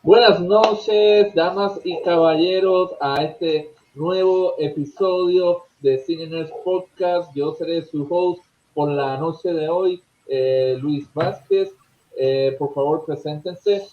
Buenas noches, damas y caballeros, a este nuevo episodio de CineNerds Podcast. Yo seré su host por la noche de hoy, Luis Vázquez. Por favor, preséntense.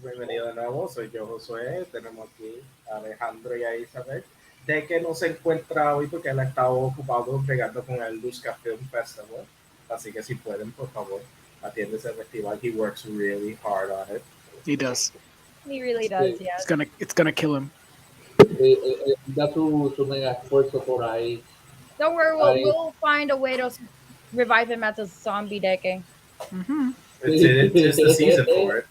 Bienvenido de nuevo, soy yo, Josué. Tenemos aquí a Alejandro y a Isabel. De que no se encuentra hoy porque él ha estado ocupado pegando con el Nuestra Film Festival. Así que si pueden, por favor, atiende ese festival. He works really hard on it. He does. He really does, yeah. It's gonna kill him. Da su mega esfuerzo por ahí. Don't worry, we'll find a way to revive him at the zombie decade. Mm-hmm. It's the season for it.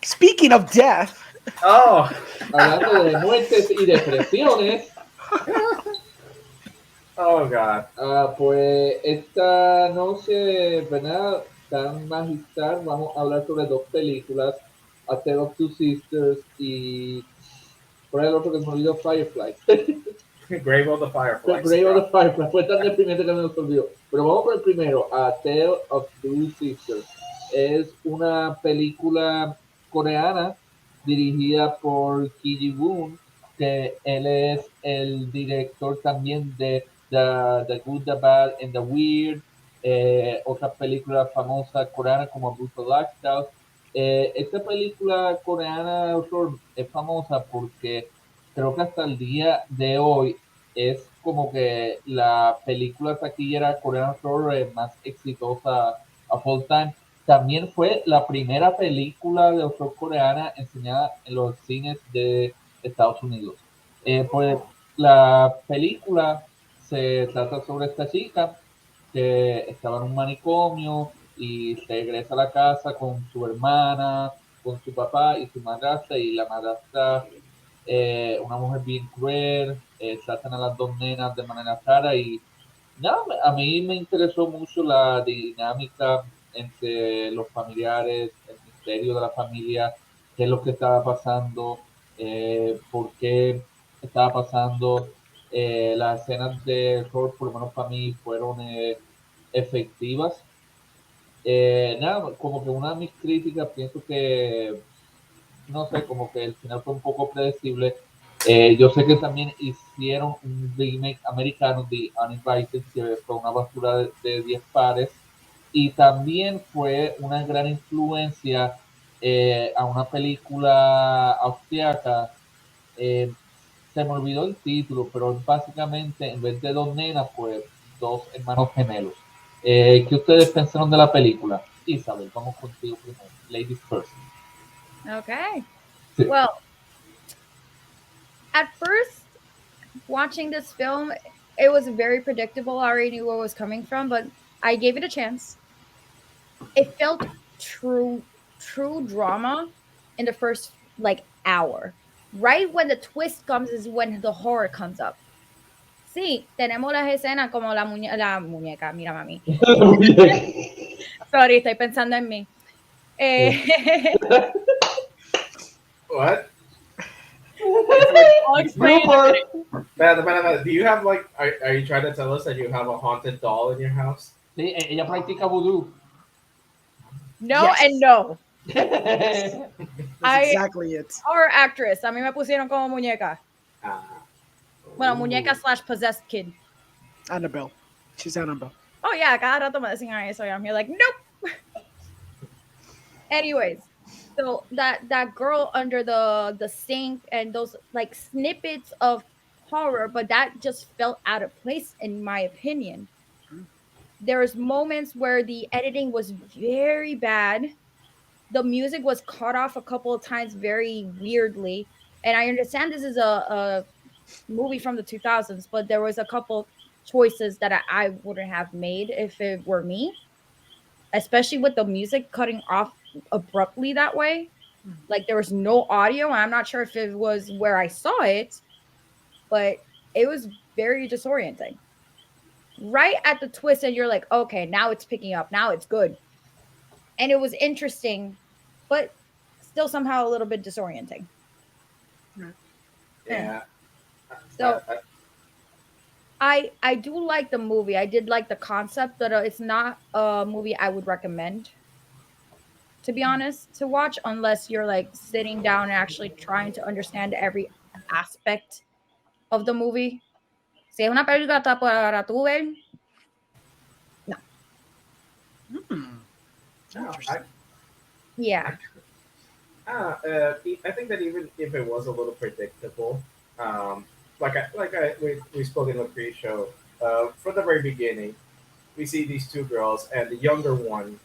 Speaking of death. Oh. Hablando de muertes y depresiones. Oh, God. Pues esta noche, ¿verdad? Tan magistral, vamos a hablar sobre dos películas, A Tale of Two Sisters y por el otro que se me olvidó, Fireflies. Grave of the Fireflies. Grave of the Fireflies, fue tan deprimente que me lo olvidó. Pero vamos por el primero, A Tale of Two Sisters. Es una película coreana dirigida por Jee-Woon, que él es el director también de The Good, The Bad and The Weird, otra película famosa coreana como Brutal Lifestyle. Esta película coreana es famosa porque creo que hasta el día de hoy es como que la película taquillera coreana más exitosa a full time. También fue la primera película de horror coreana enseñada en los cines de Estados Unidos. Pues la película se trata sobre esta chica que estaba en un manicomio y regresa a la casa con su hermana, con su papá y su madrastra, y la madrastra, una mujer bien cruel, tratan a las dos nenas de manera rara y nada, a mí me interesó mucho la dinámica entre los familiares, el misterio de la familia, qué es lo que estaba pasando, por qué estaba pasando. Las escenas de horror, por lo menos para mí, fueron efectivas. Nada, como que una de mis críticas, pienso que, no sé, como que el final fue un poco predecible. Yo sé que también hicieron un remake americano de Uninvited, que fue una basura de 10 pares, y también fue una gran influencia a una película austriaca. Se me olvidó el título, pero básicamente en vez de dos nenas, pues dos hermanos gemelos. ¿Qué ustedes pensaron de la película? Isabel, vamos contigo primero. Ladies first. Okay. Sí. Well, at first, watching this film, it was very predictable. I already knew where it was coming from, but I gave it a chance. It felt true drama in the first hour. Right when the twist comes is when the horror comes up. Sí, tenemos las escenas como la muñeca, mira mami. Sorry, estoy pensando en mí. What? I'll explain. Do you have are you trying to tell us that you have a haunted doll in your house? Sí, ella practica vudú. No, yes. And no. That's exactly it. Horror actress. A mí me pusieron como muñeca. Bueno, muñeca / possessed kid. Annabelle. She's Annabelle. Oh yeah, cada rato me decían eso. I'm here like, nope. Anyways, so that girl under the sink and those snippets of horror, but that just felt out of place in my opinion. There's moments where the editing was very bad. The music was cut off a couple of times very weirdly. And I understand this is a movie from the 2000s, but there was a couple choices that I wouldn't have made if it were me, especially with the music cutting off abruptly that way. Like there was no audio. I'm not sure if it was where I saw it, but it was very disorienting. Right at the twist, and you're like, okay, now it's picking up. Now it's good. And it was interesting, but still somehow a little bit disorienting. Yeah. So I do like the movie. I did like the concept, but it's not a movie I would recommend, to be honest, to watch unless you're like sitting down and actually trying to understand every aspect of the movie. Si es una película para tú ver, no. No, Interesting. Yeah. I think that even if it was a little predictable, um, we spoke in the pre-show, from the very beginning, we see these two girls, and the younger one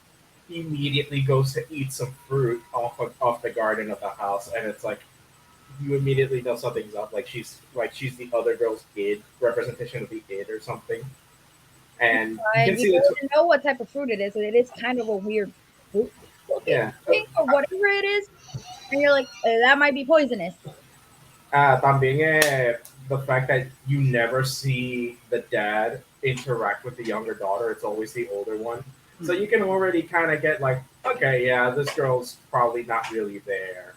immediately goes to eat some fruit off the garden of the house, and it's like you immediately know something's up. She's the other girl's id representation of the id or something, and you And can you see the don't even know what type of fruit it is. It is kind of a weird fruit looking yeah. thing or whatever it is. And you're like, that might be poisonous. También the fact that you never see the dad interact with the younger daughter, it's always the older one. So you can already kind of get like, okay, yeah, this girl's probably not really there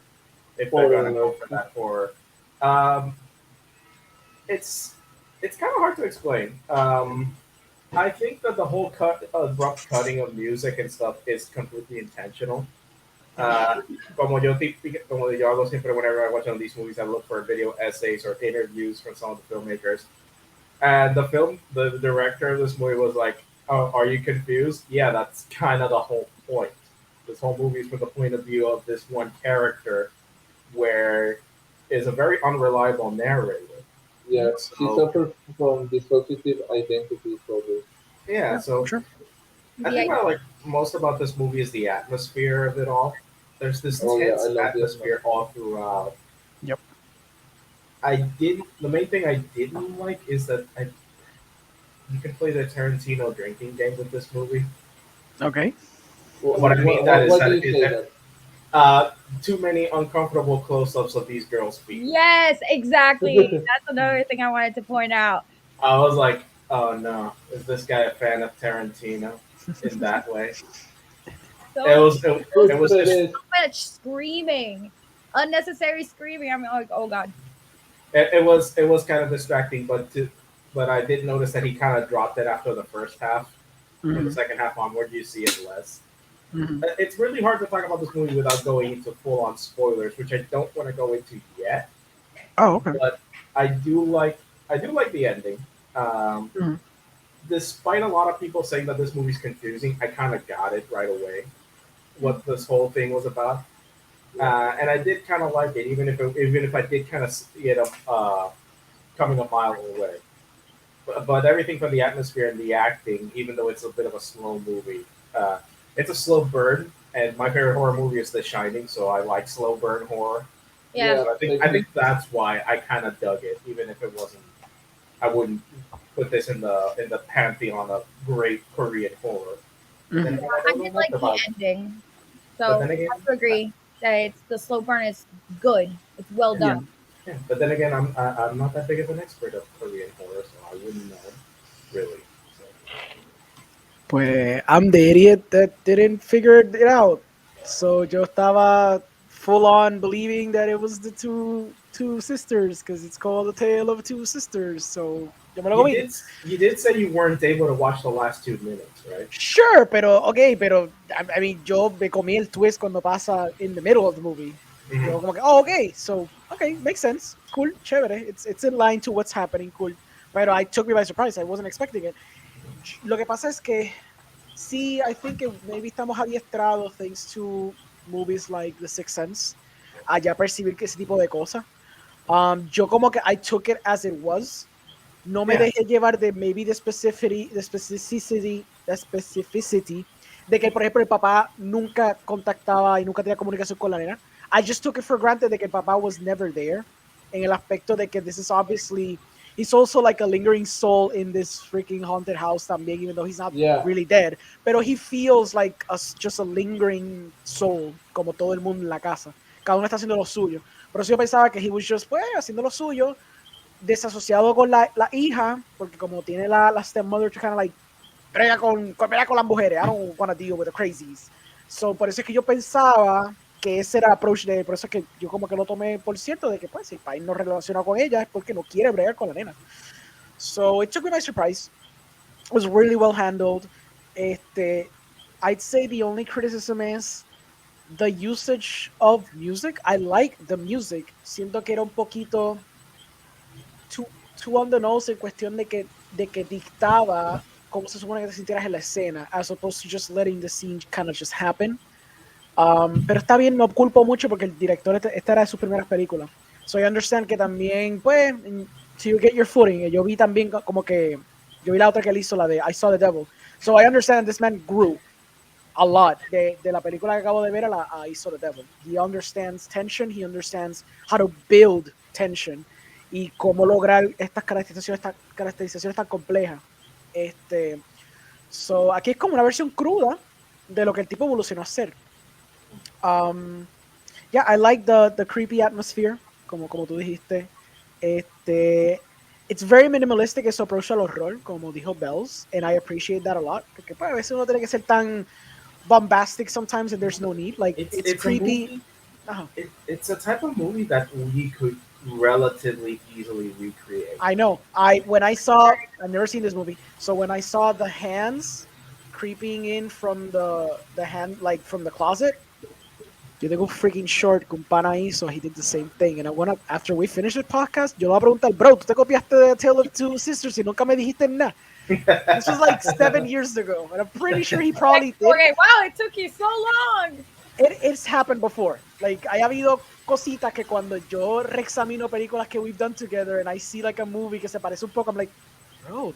if they're gonna go for that horror. Um, it's kind of hard to explain. I think that the whole abrupt cutting of music and stuff is completely intentional. Uh, como yo hago siempre whenever I watch one of these movies, I look for video essays or interviews from some of the filmmakers. And the director of this movie was like, "Oh, are you confused? Yeah, that's kind of the whole point. This whole movie is from the point of view of this one character, where is a very unreliable narrator. Yeah, she So suffers from dissociative identity disorder. yeah, so Sure. I think what I like most about this movie is the atmosphere of it all. There's this Oh yeah, I tense love this atmosphere all throughout. Yep. The main thing I didn't like is that you can play the Tarantino drinking game with this movie. Okay. What I mean that is what that do you say that too many uncomfortable close-ups of these girls' feet. Yes, exactly. That's another thing I wanted to point out. I was like, oh no, is this guy a fan of Tarantino in that way? So, It was just so much screaming, unnecessary screaming. I'm like, oh god. it was kind of distracting, but I did notice that he kind of dropped it after the first half. From the second half onward, you see it less. It's really hard to talk about this movie without going into full-on spoilers, which I don't want to go into yet. Oh, okay. But I do like the ending. Despite a lot of people saying that this movie's confusing, I kind of got it right away what this whole thing was about, and I did kind of like it, even if I did kind of see it coming a mile away. But everything from the atmosphere and the acting, even though it's a bit of a slow movie, it's a slow burn. And my favorite horror movie is The Shining, so I like slow burn horror. Yeah. So I think that's why I kind of dug it, even if it wasn't. I wouldn't put this in the pantheon of great Korean horror. Then again, I don't know did much like the about it. ending. But So then I again, have to agree that it's the slow burn is good. It's well done. yeah. But then again, I'm not that big of an expert of Korean horror, so I wouldn't know really. So. Pues I'm the idiot that didn't figure it out. So yo estaba full on believing that it was the two sisters because it's called The Tale of Two Sisters. So yo me lo comí. You did say you weren't able to watch the last 2 minutes, right? Sure, pero okay, pero I mean yo me comí el twist cuando pasa in the middle of the movie. Yo como que, oh, okay, so okay, makes sense, cool, chévere. It's in line to what's happening, cool. Pero I took me by surprise. I wasn't expecting it. Lo que pasa es que sí, I think maybe estamos adiestrados thanks to movies like The Sixth Sense a ya percibir que ese tipo de cosas. Yo como que I took it as it was. No me dejé llevar de maybe the specificity de que, por ejemplo, el papá nunca contactaba y nunca tenía comunicación con la nena. I just took it for granted de que el papá was never there. En el aspecto de que this is obviously, he's also like a lingering soul in this freaking haunted house también, even though he's not really dead. Pero he feels like just a lingering soul, como todo el mundo en la casa. Cada uno está haciendo lo suyo. Pero yo pensaba que he was just, pues, haciendo lo suyo, desasociado con la hija, porque como tiene la stepmother to kind of like pelea con las mujeres. I don't want to deal with the crazies. So, por eso es que yo pensaba que ese era el approach de, por eso es que yo como que lo tomé por cierto, de que pues si el país no relaciona con ella es porque no quiere bregar con la nena. So it took me by surprise. It was really well handled. I'd say the only criticism is the usage of music. I like the music. Siento que era un poquito too on the nose en cuestión de que dictaba cómo se supone que te sintieras en la escena, as opposed to just letting the scene kind of just happen. Pero está bien, no culpo mucho porque el director, esta era de sus primeras películas. So I understand que también, pues, to you get your footing, yo vi también como que, yo vi la otra que él hizo, la de I Saw the Devil. So I understand this man grew a lot de la película que acabo de ver a I Saw the Devil. He understands tension, he understands how to build tension y cómo lograr estas caracterizaciones tan complejas. So aquí es como una versión cruda de lo que el tipo evolucionó a hacer. Yeah, I like the creepy atmosphere, como tú dijiste. It's very minimalistic ese approach al horror, como dijo Bells, and I appreciate that a lot, porque pues, a veces uno tiene que ser tan bombastic sometimes and there's no need. Like, it's it's a creepy. movie. Uh-huh. It's a type of movie that we could relatively easily recreate. I know. I've never seen this movie, so when I saw the hands creeping in from the hand, like from the closet, yo tengo un freaking short con pana ahí, so he did the same thing. And I wanna, after we finish the podcast, yo le voy a preguntar, bro, ¿tú te copiaste de Tale of Two Sisters y nunca me dijiste nada? This was like 7 years ago, and I'm pretty sure he probably did. Okay, wow, it took you so long. It's happened before. Like, ha habido cositas que cuando yo reexamino películas que we've done together and I see like a movie que se parece un poco, I'm like, bro,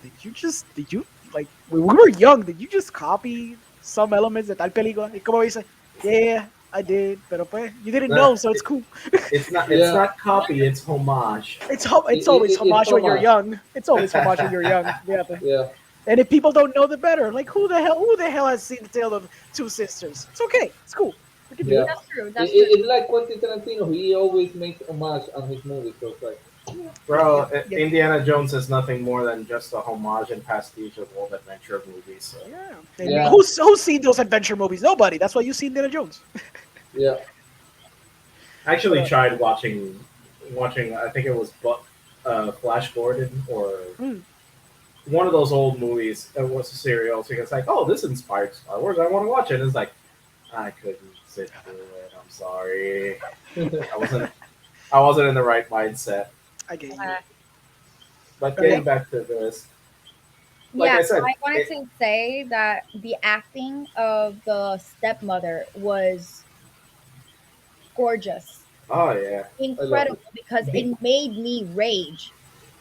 like, when we were young, did you just copy some elements de tal película? Y como dice, yeah, I did, pero pues, you didn't know, so it's cool. It's not. Yeah. It's not copy. It's homage. It's always homage when you're homage. young. It's always homage when you're young. Yeah. Yeah. And if people don't know the better, like who the hell has seen the Tale of Two Sisters? It's okay. It's cool. We can do Yeah. it. That's true. That's It, true. it's like Quentin Tarantino. He always makes homage on his movies. So it's like, Bro, Yeah. Indiana Jones is nothing more than just a homage and pastiche of old adventure movies. So. Yeah. And Yeah. who's seen those adventure movies? Nobody. That's why you see Indiana Jones. yeah. I actually tried watching. I think it was Flash Gordon or Mm. one of those old movies. It was a serial. So it's like, oh, this inspired Star Wars. I want to watch it. And it's like, I couldn't sit through it. I'm sorry. I wasn't in the right mindset. I get you. But Okay. getting back to this, like Yeah, I said, I wanted to say that the acting of the stepmother was gorgeous, oh yeah, incredible, because it made me rage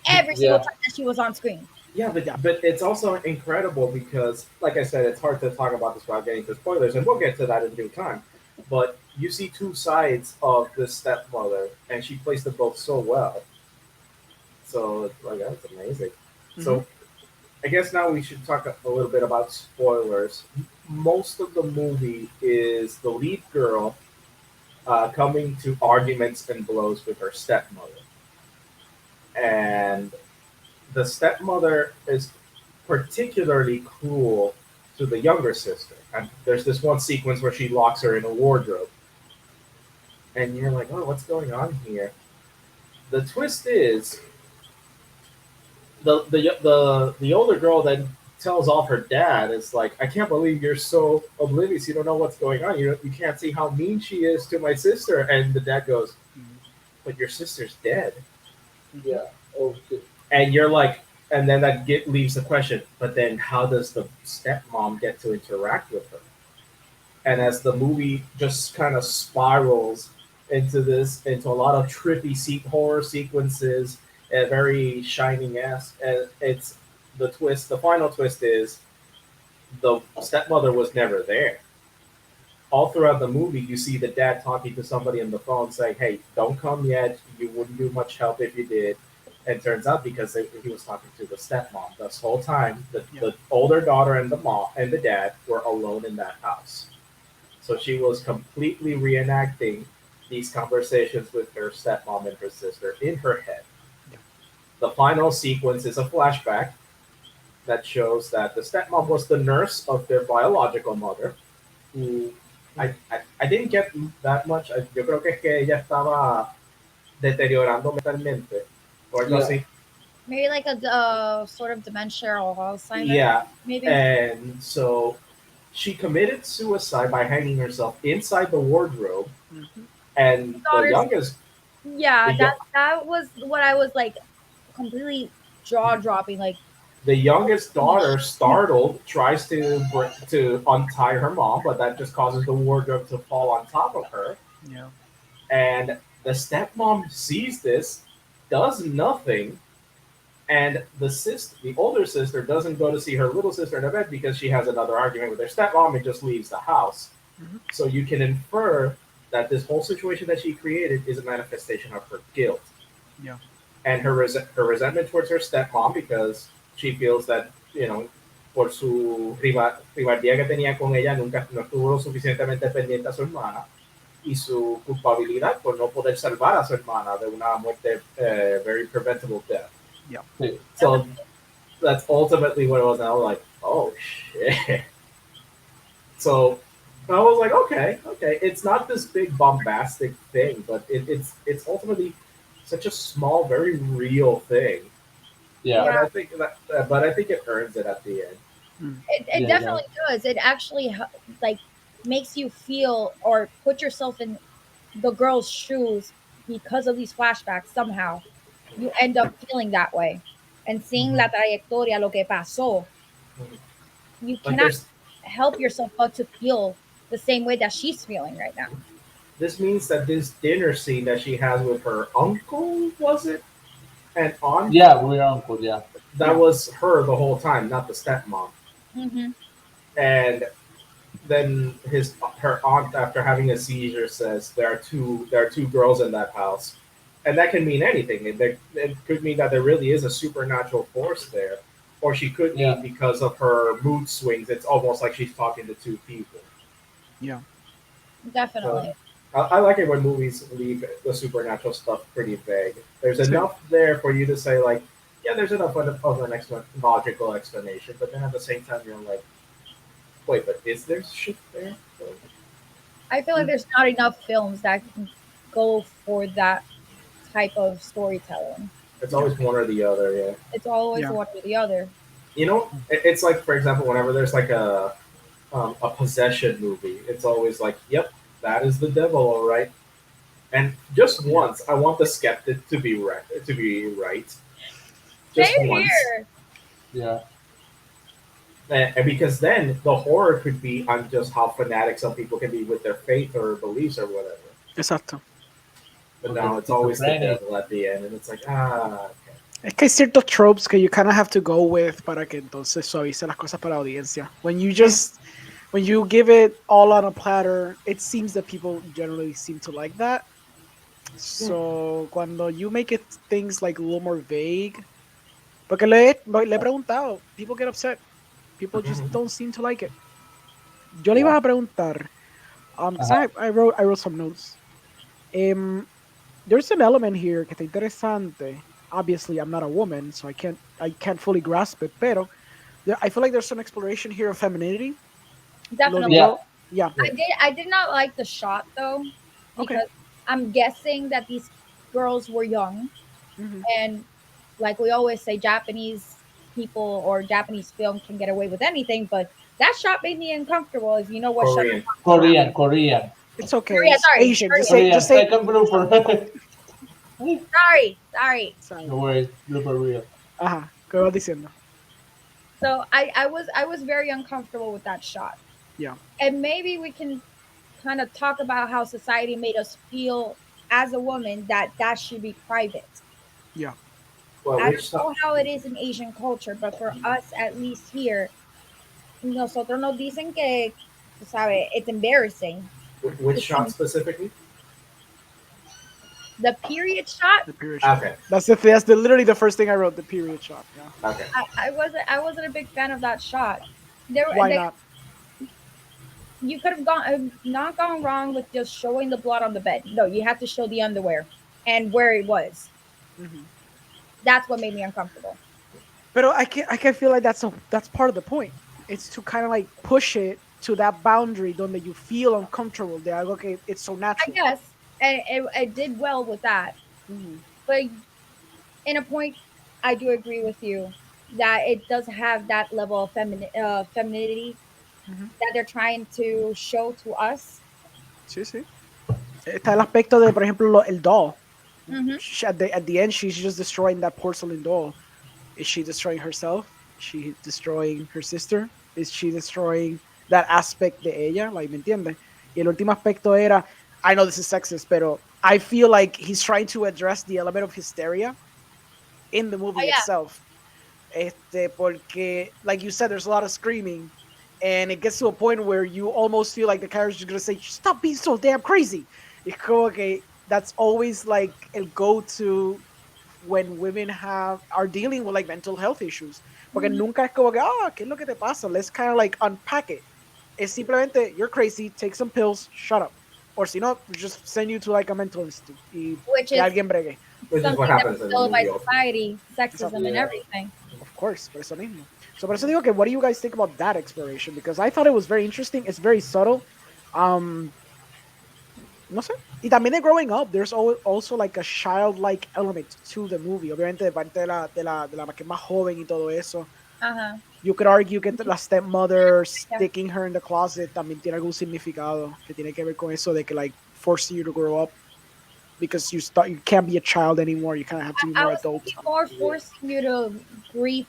every single time that she was on screen. yeah, but it's also incredible because, like I said, it's hard to talk about this without getting to spoilers, and we'll get to that in due time. But you see two sides of this stepmother, and she plays them both so well. So it's like that's amazing. So I guess now we should talk a little bit about spoilers. Most of the movie is the lead girl coming to arguments and blows with her stepmother. And the stepmother is particularly cruel to the younger sister. And there's this one sequence where she locks her in a wardrobe. And you're like, oh, what's going on here? The twist is the older girl then tells off her dad. It's like, I can't believe you're so oblivious. You don't know what's going on. You can't see how mean she is to my sister. And the dad goes, but your sister's dead. Yeah. Oh shit. And you're like, and then leaves the question. But then, how does the stepmom get to interact with her? And as the movie just kind of spirals into a lot of trippy horror sequences, a very shining-esque. And it's the twist. The final twist is the stepmother was never there. All throughout the movie, you see the dad talking to somebody on the phone, saying, "Hey, don't come yet. You wouldn't do much help if you did." And it turns out because he was talking to the stepmom this whole time, the older daughter and the mom and the dad were alone in that house. So she was completely reenacting these conversations with her stepmom and her sister in her head. The final sequence is a flashback that shows that the stepmom was the nurse of their biological mother, who I didn't get that much. Yo creo que es que ella estaba deteriorando mentalmente o algo Yeah. así. Maybe like a sort of dementia or Alzheimer's, Yeah, maybe. and so she committed suicide by hanging herself inside the wardrobe, Mhm. and the Daughter's, youngest, yeah, the yo- that was what I was like, completely jaw dropping. Like, the youngest holy daughter, shit. startled, tries to untie her mom, but that just causes the wardrobe to fall on top of her. Yeah. And the stepmom sees this, does nothing, and the older sister, doesn't go to see her little sister in the bed because she has another argument with her stepmom and just leaves the house. Mhm. So you can infer that this whole situation that she created is a manifestation of her guilt Yeah. and her resentment towards her stepmom because she feels that, por su rivaldía que tenía con ella, nunca no estuvo lo suficientemente pendiente a su hermana y su culpabilidad por no poder salvar a su hermana de una muerte, very preventable death. Yeah. Sí. So that's ultimately what it was. And I was like, oh shit. So I was like, okay. It's not this big bombastic thing, but it's ultimately such a small, very real thing. Yeah. But Yeah, I think it earns it at the end. Mm. it Yeah. Yeah. definitely does. It actually like makes you feel or put yourself in the girl's shoes because of these flashbacks. Somehow, you end up feeling that way, and seeing la Mhm. trayectoria, lo que pasó, you Like cannot there's help yourself but to feel the same way that she's feeling right now. this means that this dinner scene that she has with her uncle, was it, and aunt, Yeah, we're uncle. Yeah. that Yeah. was her the whole time, not the stepmom. Hmm. And then her aunt, after having a seizure, says there are two girls in that house, and that can mean anything. It could mean that there really is a supernatural force there, or she could mean Yeah. because of her mood swings. It's almost like she's talking to two people. Yeah. So Definitely. I like it when movies leave the supernatural stuff pretty vague. There's Same. enough there for you to say like, yeah, there's enough of an logical explanation, but then at the same time you're like, wait, but is there shit there? So, I feel like Mm. there's not enough films that can go for that type of storytelling. it's Yeah. always one or the other, yeah. It's always Yeah. one or the other. It's like, for example, whenever there's like a possession movie, it's always like, yep, that is the devil, all right. And just Yeah. once, I want the skeptic to be right. To be right, just Same once, here. Yeah. and because then the horror could be on just how fanatic some people can be with their faith or beliefs or whatever. Exacto. But Or the now it's always the schizophrenic. devil at the end, and it's like, okay. Es que hay ciertos tropes que you kind of have to go with para que entonces suavice las cosas para la audiencia. When you give it all on a platter, it seems that people generally seem to like that. So cuando you make it things like a little more vague, porque le he preguntado, people get upset. People just Mhm. don't seem to like it. Yo le iba Yeah. a preguntar, because Uh-huh. I wrote some notes. Um, there's an element here que está interesante. Obviously, I'm not a woman, so I can't fully grasp it. Pero I feel like there's some exploration here of femininity. Lo Definitely. Yeah. digo, yeah. Yeah. I did not like the shot though, Okay. because I'm guessing that these girls were young, Hmm. and like we always say, Japanese people or Japanese film can get away with anything, but that shot made me uncomfortable. If you know what shot Korean. I'm talking about. Korean. Korean. It's okay. Korea, It's sorry, Asian. Just Korea. say, Korean. just say. Second blooper. Sorry. Sorry. No worries. Blooper reel. Ajá. ¿Qué vas diciendo? So I was very uncomfortable with that shot. Yeah. And maybe we can kind of talk about how society made us feel as a woman that that should be private. Yeah. Well, I which don't know how it is in Asian culture, but for us, at least here, nosotros nos dicen que, tú sabes, it's embarrassing. which shot specifically? The period shot, The period shot. Okay, That's literally the first thing I wrote. The period shot. Yeah. okay. I wasn't a big fan of that shot. There, Why they, not? you could have gone not gone wrong with just showing the blood on the bed. No, you have to show the underwear and where it was. Hmm. That's what made me uncomfortable. But I can feel like that's part of the point. It's to kind of like push it to that boundary donde you feel uncomfortable de algo que it's so I natural. guess, and it did well with that. Mhm. But in a point, I do agree with you that it does have that level of femininity Mhm. that they're trying to show to us. Sí, sí. Está el aspecto de, por ejemplo, el doll. Hmm. At the end, she's just destroying that porcelain doll. Is she destroying herself? Is she destroying her sister? Is she destroying that aspect de ella? Like, ¿me entiendes? Y el último aspecto era, I know this is sexist, pero I feel like he's trying to address the element of hysteria in the Oh movie yeah, itself. Porque, like you said, there's a lot of screaming, and it gets to a point where you almost feel like the character's gonna say, "Stop being so damn crazy." It's como que that's always like el go-to when women are dealing with like mental health issues. Porque hmm, nunca es como que, ¿qué es lo que te pasa? Let's kind of like unpack it. Es simplemente, you're crazy, take some pills, shut up. Or si no, just send you to like a mental institute y which que is alguien bregue. Which is what something that was happens in the built by movie ultimately. society, sexism Exacto. and Yeah. everything. Of course, por eso mismo. So, por eso digo que, what do you guys think about that exploration? Because I thought it was very interesting. It's very subtle. Um, no sé. Y también de growing up, there's also like a childlike element to the movie. Obviamente, de parte de la que es más joven y todo eso. Uh-huh. You could argue que la stepmother Yeah. sticking her in the closet también tiene algún significado que tiene que ver con eso de que like force you to grow up because you can't be a child anymore. You kind of have to be I more was adult. thinking more Yeah. forcing you to grieve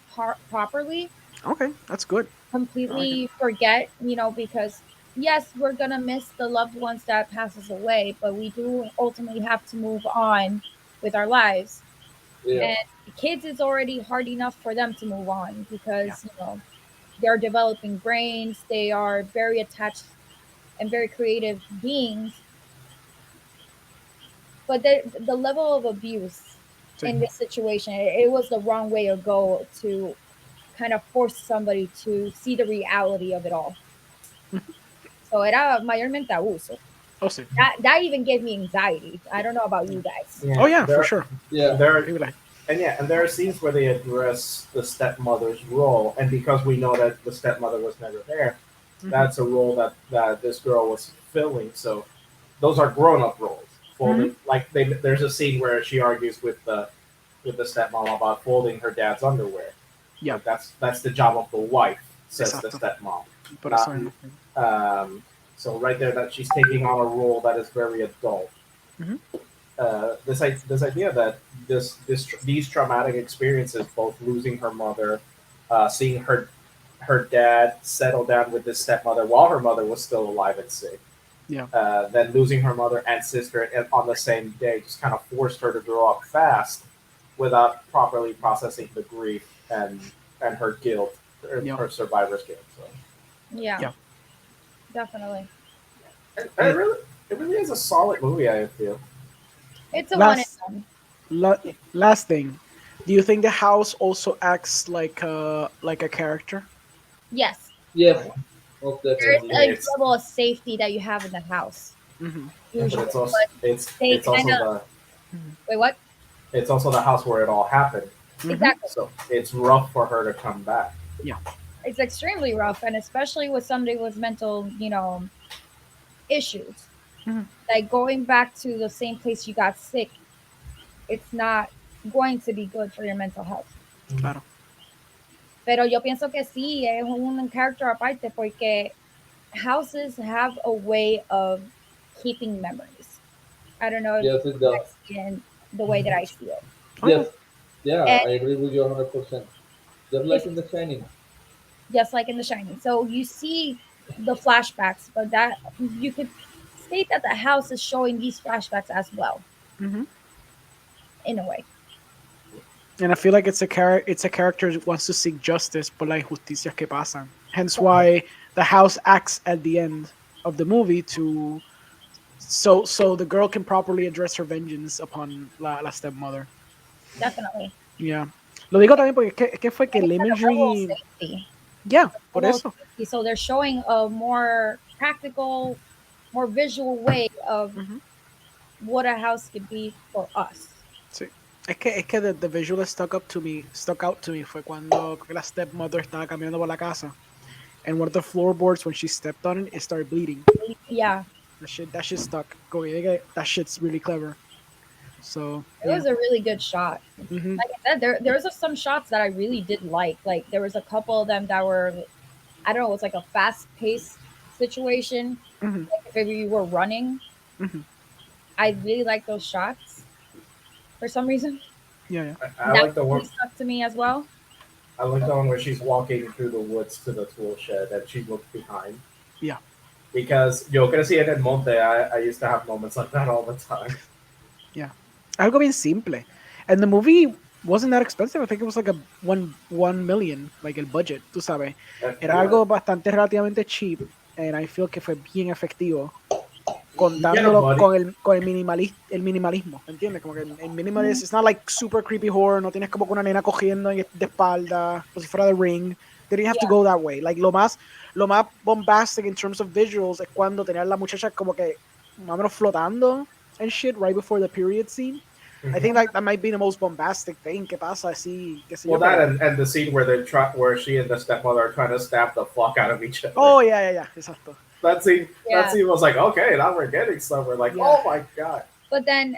properly, Okay, that's good. I like it. completely forget, because yes, we're gonna miss the loved ones that passes away, but we do ultimately have to move on with our lives. Yeah. And kids, it's already hard enough for them to move on Yeah. because they're developing brains, they are very attached and very creative beings. But the level of abuse Sí. in this situation, it was the wrong way to go to kind of force somebody to see the reality of it all. So era mayormente abuso. Oh, sí. That even gave me anxiety. I don't know about you guys. Oh, Yeah, yeah, for sure. Yeah. there, Horrible. and there are scenes where they address the stepmother's role, and because we know that the stepmother was never there, that's a role that this girl was filling. So those are grown up roles. Folding like there's a scene where she argues with the stepmom about folding her dad's underwear. Yeah, Like that's the job of the wife, says the exacto. stepmom. Por eso Not mismo. so right there that she's taking on a role that is very adult. Mhm. This idea that these traumatic experiences, both losing her mother, seeing her dad settle down with this stepmother while her mother was still alive and sick, Yeah. then losing her mother and sister on the same day, just kind of forced her to grow up fast without properly processing the grief and her guilt, Yeah. her survivor's guilt. So Yeah, Yeah. definitely. and it really is a solid movie. I feel. It's a one and Last done. la- last thing. Do you think the house also acts like a character? Yes, Yes. Most there's definitely. a It's level of safety that you have in the house Hmm. but usually, it's also but they it's kind also of wait. What? the house where it all happened. Hmm. Exactly. So it's rough for her to come back. Yeah. It's extremely rough, and especially with somebody with mental, issues. Hmm. Like going back to the same place you got sick, it's not going to be good for your mental health. Claro. Pero yo pienso que sí, es un character aparte porque houses have a way of keeping memories. I don't know if Yes, you it does. guys see it in the way that I see it. Oh yeah. Yes. Yeah, And I agree with you 100%. Just like if in The Shining. just like in The Shining. So you see the flashbacks, but that you could state that the house is showing these flashbacks as well, Hmm. in a way. And I feel like it's a character that wants to seek justice por las injusticias que pasan. Hence why the house acts at the end of the movie to so the girl can properly address her vengeance upon la stepmother. Definitely. Yeah. Lo digo también porque es que fue que And el it's at a level of imagery. safety. Yeah, por Level of eso. safety. So they're showing a more practical, more visual way of Mhm. what a house could be for us. Sí. Es que the visual that stuck out to me fue cuando creo que la stepmother estaba caminando por la casa and one of the floorboards when she stepped on it, it started bleeding. Yeah, That shit stuck. Go that shit's really clever. So it was a really good shot. hmm Like I said, there was some shots that I really did like. Like there was a couple of them that were, I don't know, it's like a fast paced situation. hmm Like if you were running, hmm I really like those shots for some reason. yeah, yeah, I That like the really one. stuck to me as well. I like the one where she's walking through the woods to the tool shed and she looks behind. yeah. Because yo crecí en el monte. I used to have moments like that all the time. Yeah. Algo bien simple. And the movie wasn't that expensive. I think it was like a 1 million, like el budget, tú sabes. Era Yeah, algo bastante relativamente cheap. And I feel que fue bien efectivo. you get a Contándolo buddy. con el minimalismo, ¿entiendes? Como que el minimalist, it's not like super creepy horror, no tienes como que una nena cogiendo de espalda, como si fuera The Ring. They didn't have to Yeah. go that way. Like lo más bombastic in terms of visuals es cuando tenías la muchacha como que más o menos flotando and shit right before the period scene. I think like that might be the most bombastic thing que pasa así, qué sé Well, yo. that Pero... and the scene where where she and the stepmother are trying to stab the fuck out of each other. Oh, yeah, exacto. That scene, Yeah. that scene was like, okay, now we're getting somewhere. Like, Yeah. oh my god. But then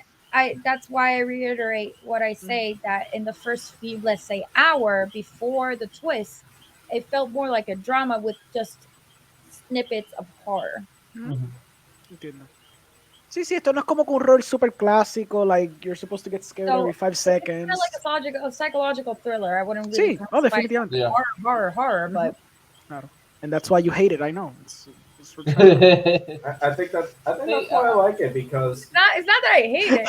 that's why I reiterate what I say, that in the first few, let's say, hour before the twist, it felt more like a drama with just snippets of horror. Entiendo. Sí, esto no es como que un horror super clásico, like you're supposed to get scared So, every 5 It's seconds. kind of like a psychological thriller. I wouldn't really Sí, oh, classify it definitivamente. Yeah. as horror, but Claro. And that's why you hate it, I know. It's I think that's why I like it because it's not that I hate it.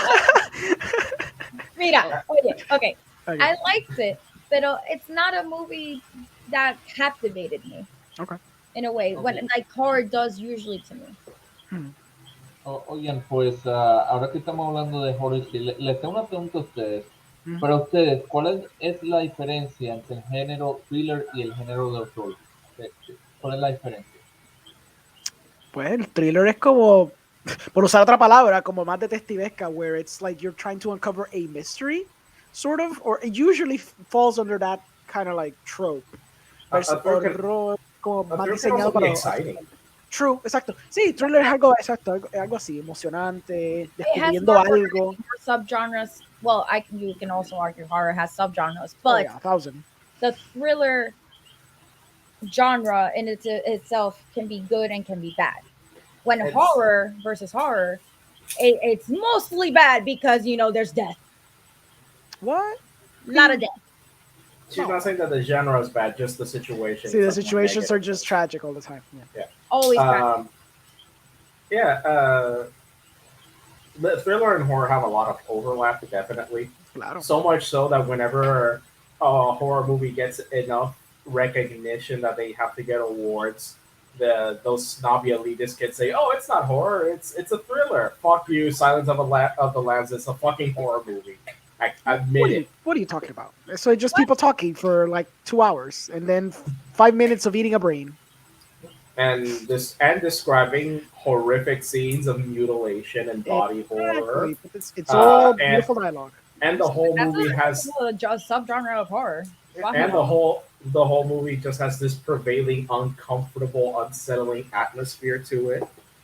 Mira, oye, okay. Okay. I liked it, but it's not a movie that captivated me. Okay. In a way, when Okay. like horror does usually to me. Oigan, pues ahora que estamos hablando de horror, sí, les tengo una pregunta a ustedes. Ujú. Para ustedes, ¿cuál es la diferencia entre el género thriller y el género de horror? ¿Cuál es la diferencia? Pues el thriller es como, por usar otra palabra, como más detectivesca, where it's like you're trying to uncover a mystery, sort of, or it usually falls under that kind of like trope. Versus horror, como más can diseñado also be para... exciting. True, exacto. Sí, thriller es algo, exacto, algo así, emocionante, It has descubriendo more algo. subgenres. Well, you can also argue horror has subgenres, Oh, but yeah, 1,000. the thriller genre in itself can be good and can be bad. When It's- horror versus horror, it's mostly bad because there's death, What? a lot of death. She's not saying that the genre is bad, just the situation. See, the situations are just tragic all the time. Yeah. Always bad. Yeah, the thriller and horror have a lot of overlap, definitely. Claro. So much so that whenever a horror movie gets enough recognition that they have to get awards, those snobby elitist kids say, "Oh, it's not horror; it's a thriller." Fuck you, Silence of the Lambs is a fucking horror movie. I admit it. What are you talking about? So it's just people talking for like 2 hours and then 5 minutes of eating a brain. And describing horrific scenes of mutilation and body horror. Exactly. But it's all and- beautiful dialogue. And the whole That's movie has a subgenre of horror. and the whole movie just has this prevailing uncomfortable, unsettling atmosphere to it,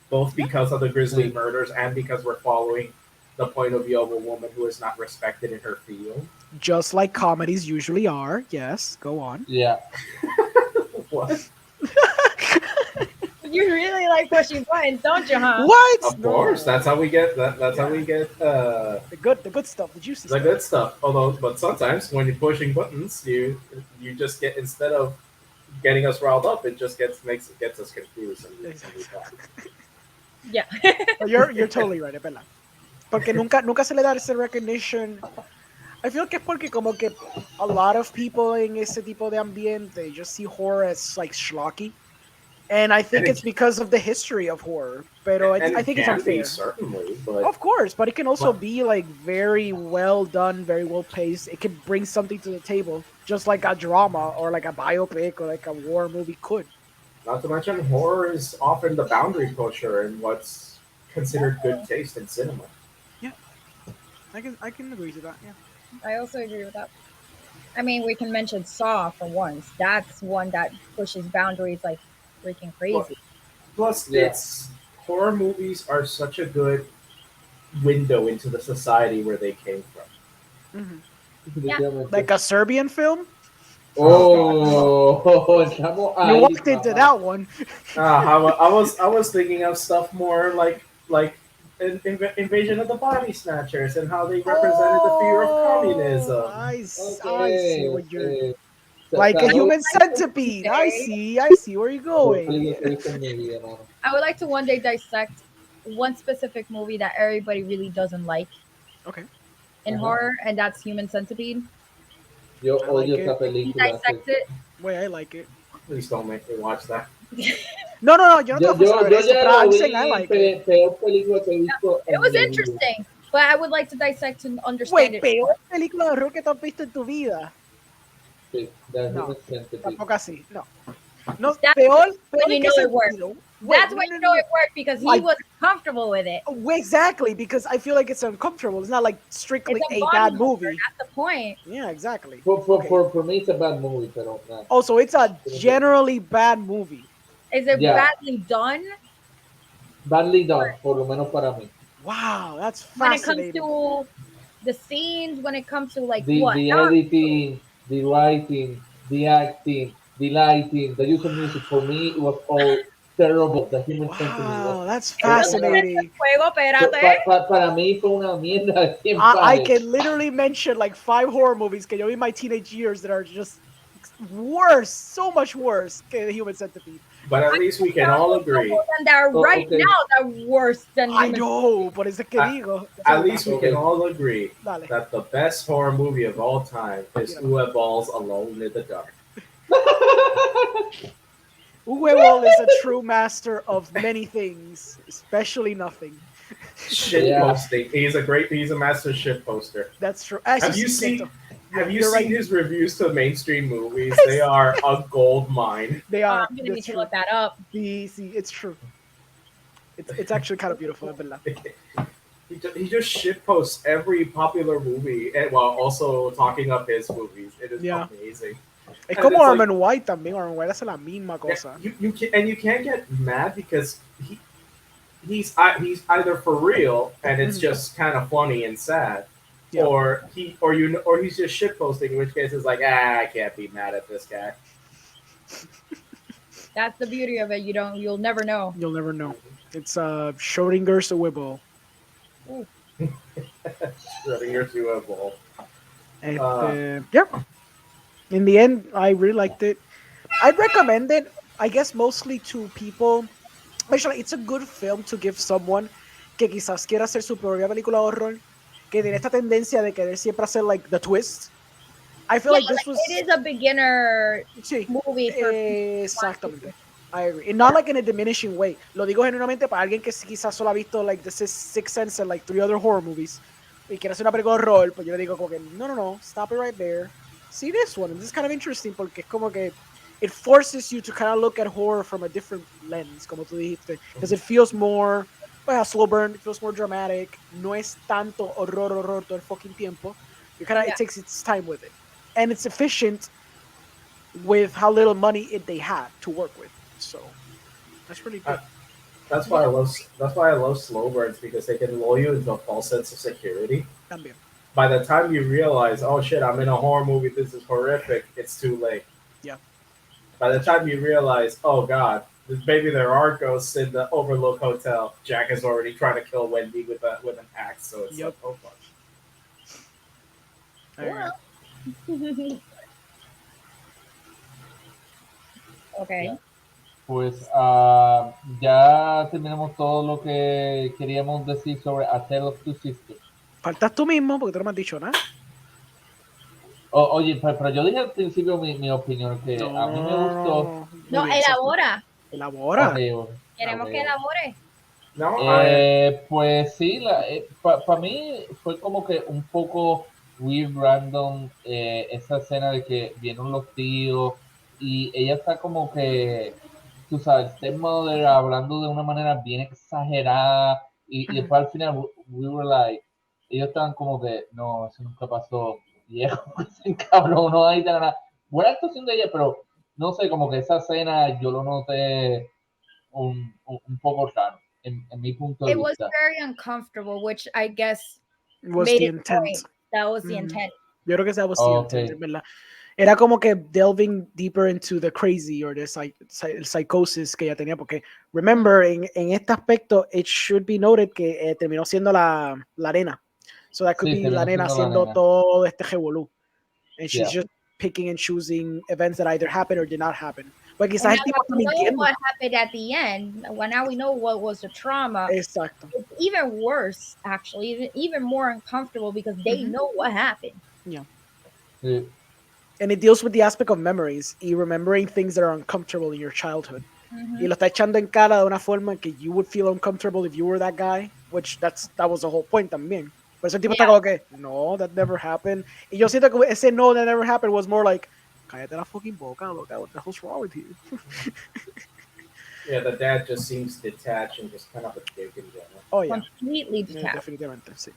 both because of the grisly murders and because we're following the point of view of a woman who is not respected in her field. Just like comedies usually are. Yes, go on. Yeah. What? You really like pushing buttons, don't you, huh? What? Of course, that's how we get that's how we get the good stuff, the juicy the stuff. good stuff. Although, but sometimes when you're pushing buttons, you just get, instead of getting us riled up, it just gets us confused. And we talk. Yeah. You're totally right, es verdad. Porque nunca se le da ese recognition. I feel que es porque como que a lot of people en ese tipo de ambiente just see horror as like schlocky. And I think it's because of the history of horror. Pero I think it's unfair. Certainly, but Of course, but it can also be like very well done, very well paced. It can bring something to the table, just like a drama or like a biopic or like a war movie could. not to mention horror is often the boundary pusher in what's considered good taste in cinema. I can agree to that. Yeah. I also agree with that. I mean, we can mention Saw for once. That's one that pushes boundaries like freaking Plus, crazy. plus, Yeah, it's horror movies are such a good window into the society where they came from. Mhm. Yeah. definitivamente. Like a Serbian film. Oh God, no. Oh, estamos You ahí, walked into papá. that one. I was thinking of stuff more like Invasion of the Body Snatchers and how they represented the fear of Oh, communism. I see Okay, what you're okay. like a ¿Sabes lo human centipede. Say, I see where you're mejor going. película que he visto en mi vida, mano? I would like to one day dissect one specific movie that everybody really doesn't like Okay, in Ajá. horror, and that's Human Centipede. Yo I odio like esa it. We película. dissect it. Wait, I like it. Please don't make me watch that. No, no, no, yo no te voy a forzar a ver Yo eso, ya pero lo I'm saying I vi, like it. peor película que he visto It en was mi vida. interesting, but I would like to dissect and understand Wait, it peor more. película de horror que tú has visto en tu vida. Sí, The No, Human Centipede. tampoco así. No. No, That's peor, when peor you en know qué it worked. sentido. Wait, That's no, when no, you no, know no. it worked because he Like, was comfortable with it. exactly, because I feel like it's uncomfortable. It's not like strictly It's a a body bad horror. movie. That's the point. Yeah, exactly. For Okay. me, it's a bad movie, pero nada. Oh, so it's a generally bad movie. Is it Yeah, badly done? badly done, por lo menos para mí. Wow, that's When it comes fascinating. to the scenes, when it comes to like The what? the Not editing, the writing, the acting, the lighting, the use of music, for me, it was all terrible. The Human Centipede was Wow, that's terrible. fascinating. fuego, espérate. Para mí fue una mierda de 100 I pares. can literally mention like 5 horror movies que yo vi in my teenage years that are just worse, so much worse que The Human Centipede. But at least we can There are all a agree. couple that are Oh, right okay. now that are worse than I Human. know, por eso es que Ah, digo. At least we Okay. can all agree Dale. that the best horror movie of all time is Tira. Uwe Ball's Alone in the Dark. Uwe Boll is a true master of many things, especially nothing. Shit Yeah. posting. He's a master shit poster. That's true. Have you seen You're right. his reviews to mainstream movies? They are a gold mine. They are. I'm gonna need That's to true. look that up. See, it's true. It's actually kind of beautiful, es verdad. He just shit posts every popular movie and while also talking up his movies. It is Yeah. amazing. Es And como it's like- Armin White también. Armin White hace la misma cosa. You can't get mad because he's either for real and it's Mhm. just kind of funny and sad, Yeah. or he's just shit posting, in which case it's like I can't be mad at this guy. That's the beauty of it. You'll never know. You'll never know. It's Schrodinger's Uwe Boll. Schrodinger's Uwe Boll. Yeah. In the end, I really liked it. I'd recommend it, I guess, mostly to people. Actually, it's a good film to give someone que quizás quiera hacer su propia película de horror, que tiene esta tendencia de querer siempre hacer like the twist. I feel like this was it is a beginner sí, movie for exactamente. I agree. And not like in a diminishing way. Lo digo genuinamente para alguien que quizás solo ha visto like the Sixth Sense and like 3 other horror movies y quiere hacer una película de horror, pues yo le digo como que no, stop it right there. See this one. This is kind of interesting porque es como que it forces you to kind of look at horror from a different lens, como tú dijiste, because it feels more, well, slow burn, it feels more dramatic. No es tanto horror todo el fucking tiempo. It takes its time with it, and it's efficient with how little money they had to work with. So that's really good. That's why I love slow burns, because they can lull you into a false sense of security. También. By the time you realize, oh shit, I'm in a horror movie, this is horrific, it's too late. Yeah. By the time you realize, oh god, maybe there are ghosts in the Overlook Hotel, Jack is already trying to kill Wendy with an axe, so it's like, oh fuck. Okay. Pues ya terminamos todo lo que queríamos decir sobre A Tale of Two Sisters. Faltas tú mismo porque tú no me has dicho nada. Oye, pero yo dije al principio mi opinión, que a mí me gustó. No, Muy bien, elabora. Elabora. Okay, Queremos que elabore. No, pues sí, para mí fue como que un poco weird, random, esa escena de que vienen los tíos y ella está como que, tú sabes, stepmother hablando de una manera bien exagerada y después al final we were like, ellos estaban como que no, eso nunca pasó, y es como que se encabronó ahí de la nada. Buena actuación de ella, pero no sé, como que esa escena yo lo noté un poco raro en mi punto de It was vista. very uncomfortable, which I guess Was made the it intent. point. That was the Mhm. intent. Yo creo que esa was the Okay. intent, ¿verdad? Era como que delving deeper into the crazy or the el psychosis que ella tenía, porque remember, en este aspecto, it should be noted que terminó siendo la arena. So that could Sí, be la terminó nena siendo la haciendo nena. todo este revolú. And she's Yeah. just picking and choosing events that either happened or did not happen. Pues And quizás now el tipo that está we know mintiendo. what happened at the end, well, now we know what was the trauma. Exacto. It's even worse, actually, even more uncomfortable because they Mhm. know what happened. Yeah. Sí. And it deals with the aspect of memories y remembering things that are uncomfortable in your childhood. Y lo está echando en cara de una forma que you would feel uncomfortable if you were that guy, which that was the whole point también. Por eso el tipo está como que, no, that never happened. Y yo siento que ese no, that never happened was more like, cállate la fucking boca, loca, what the hell's wrong with you? Yeah, the dad just seems detached and just kind of a dick in general. Oh, yeah. Completely Yeah, detached. definitivamente, sí.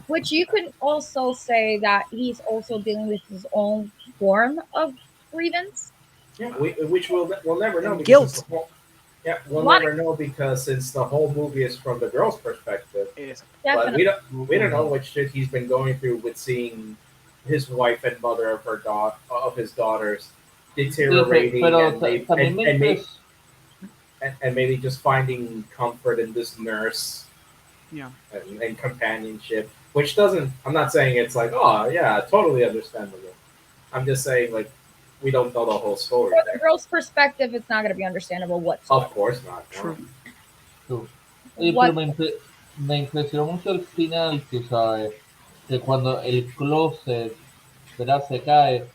Which you can also say that he's also dealing with his own form of grievance. Yeah, which we'll never know And because guilt. it's the whole, yeah, we'll What? never know because since the whole movie is from the girl's perspective, Yes. but Definitely. we don't know what shit he's been going through with seeing his wife and mother of his daughters Sí, deteriorating pero and maybe también me and maybe just finding comfort in this nurse Yeah. and companionship, which doesn't. I'm not saying it's like, oh yeah, totally understandable. I'm just saying like we don't know the whole story From the there. girl's perspective, it's not going to be understandable whatsoever. Of course not. True. Tú. Oye, What? pero me impresionó mucho el final, tú sabes, que cuando el closet, ¿verdad? Se cae,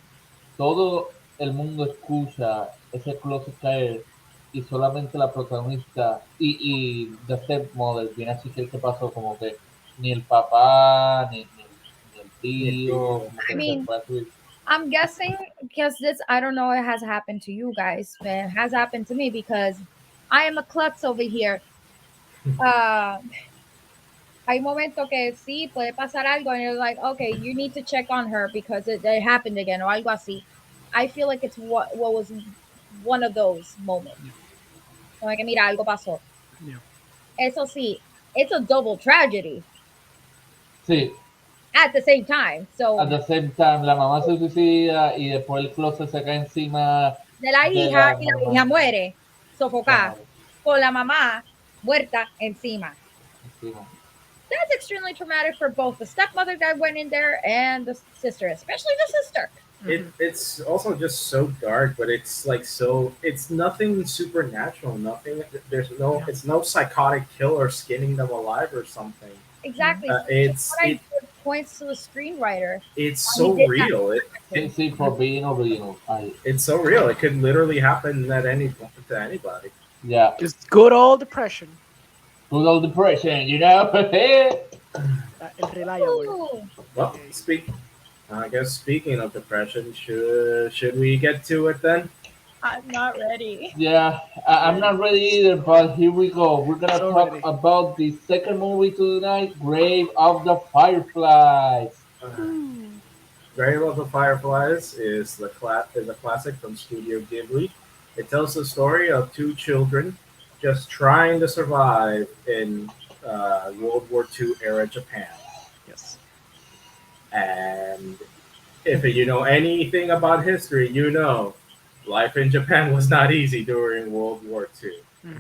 todo el mundo escucha ese closet caer y solamente la protagonista y The Stepmother viene a decir qué pasó, como que ni el papá, ni el tío, como I que se mean, fue a subir. I'm guessing because this, I don't know, it has happened to you guys, but it has happened to me because I am a klutz over here. Hay momento que sí puede pasar algo and you're like, okay, you need to check on her because it happened again o algo así. I feel like it's what was one of those moments. Como que mira, algo pasó. Yeah. Eso sí, it's a double tragedy Sí, at the same time. So, at the same time, la mamá se suicida y después el closet se cae encima de la de hija la y la mamá. hija muere sofocada Claro, con la mamá muerta encima. encima. That's extremely traumatic for both the stepmother that went in there and the sister, especially the sister. It's also just so dark, but it's like so. It's nothing supernatural. Nothing. There's no. Yeah. It's no psychotic killer skinning them alive or something. Exactly. It's What I give points to the screenwriter. it's He so did that real. Sí, sí, for being original. Ahí. It's so real. It could literally happen at any point to anybody. Yeah. Just good old depression. Good old depression, you know? El reliable. Ooh. Well, I guess speaking of depression, should we get to it then? I'm not ready. Yeah, I'm not ready either, but here we go. We're gonna So talk ready. about the second movie tonight, Grave of the Fireflies. Grave of the Fireflies is a classic from Studio Ghibli. It tells the story of two children just trying to survive in World War II era Japan. Yes. And if you know anything about history, you know life in Japan was not easy during World War II.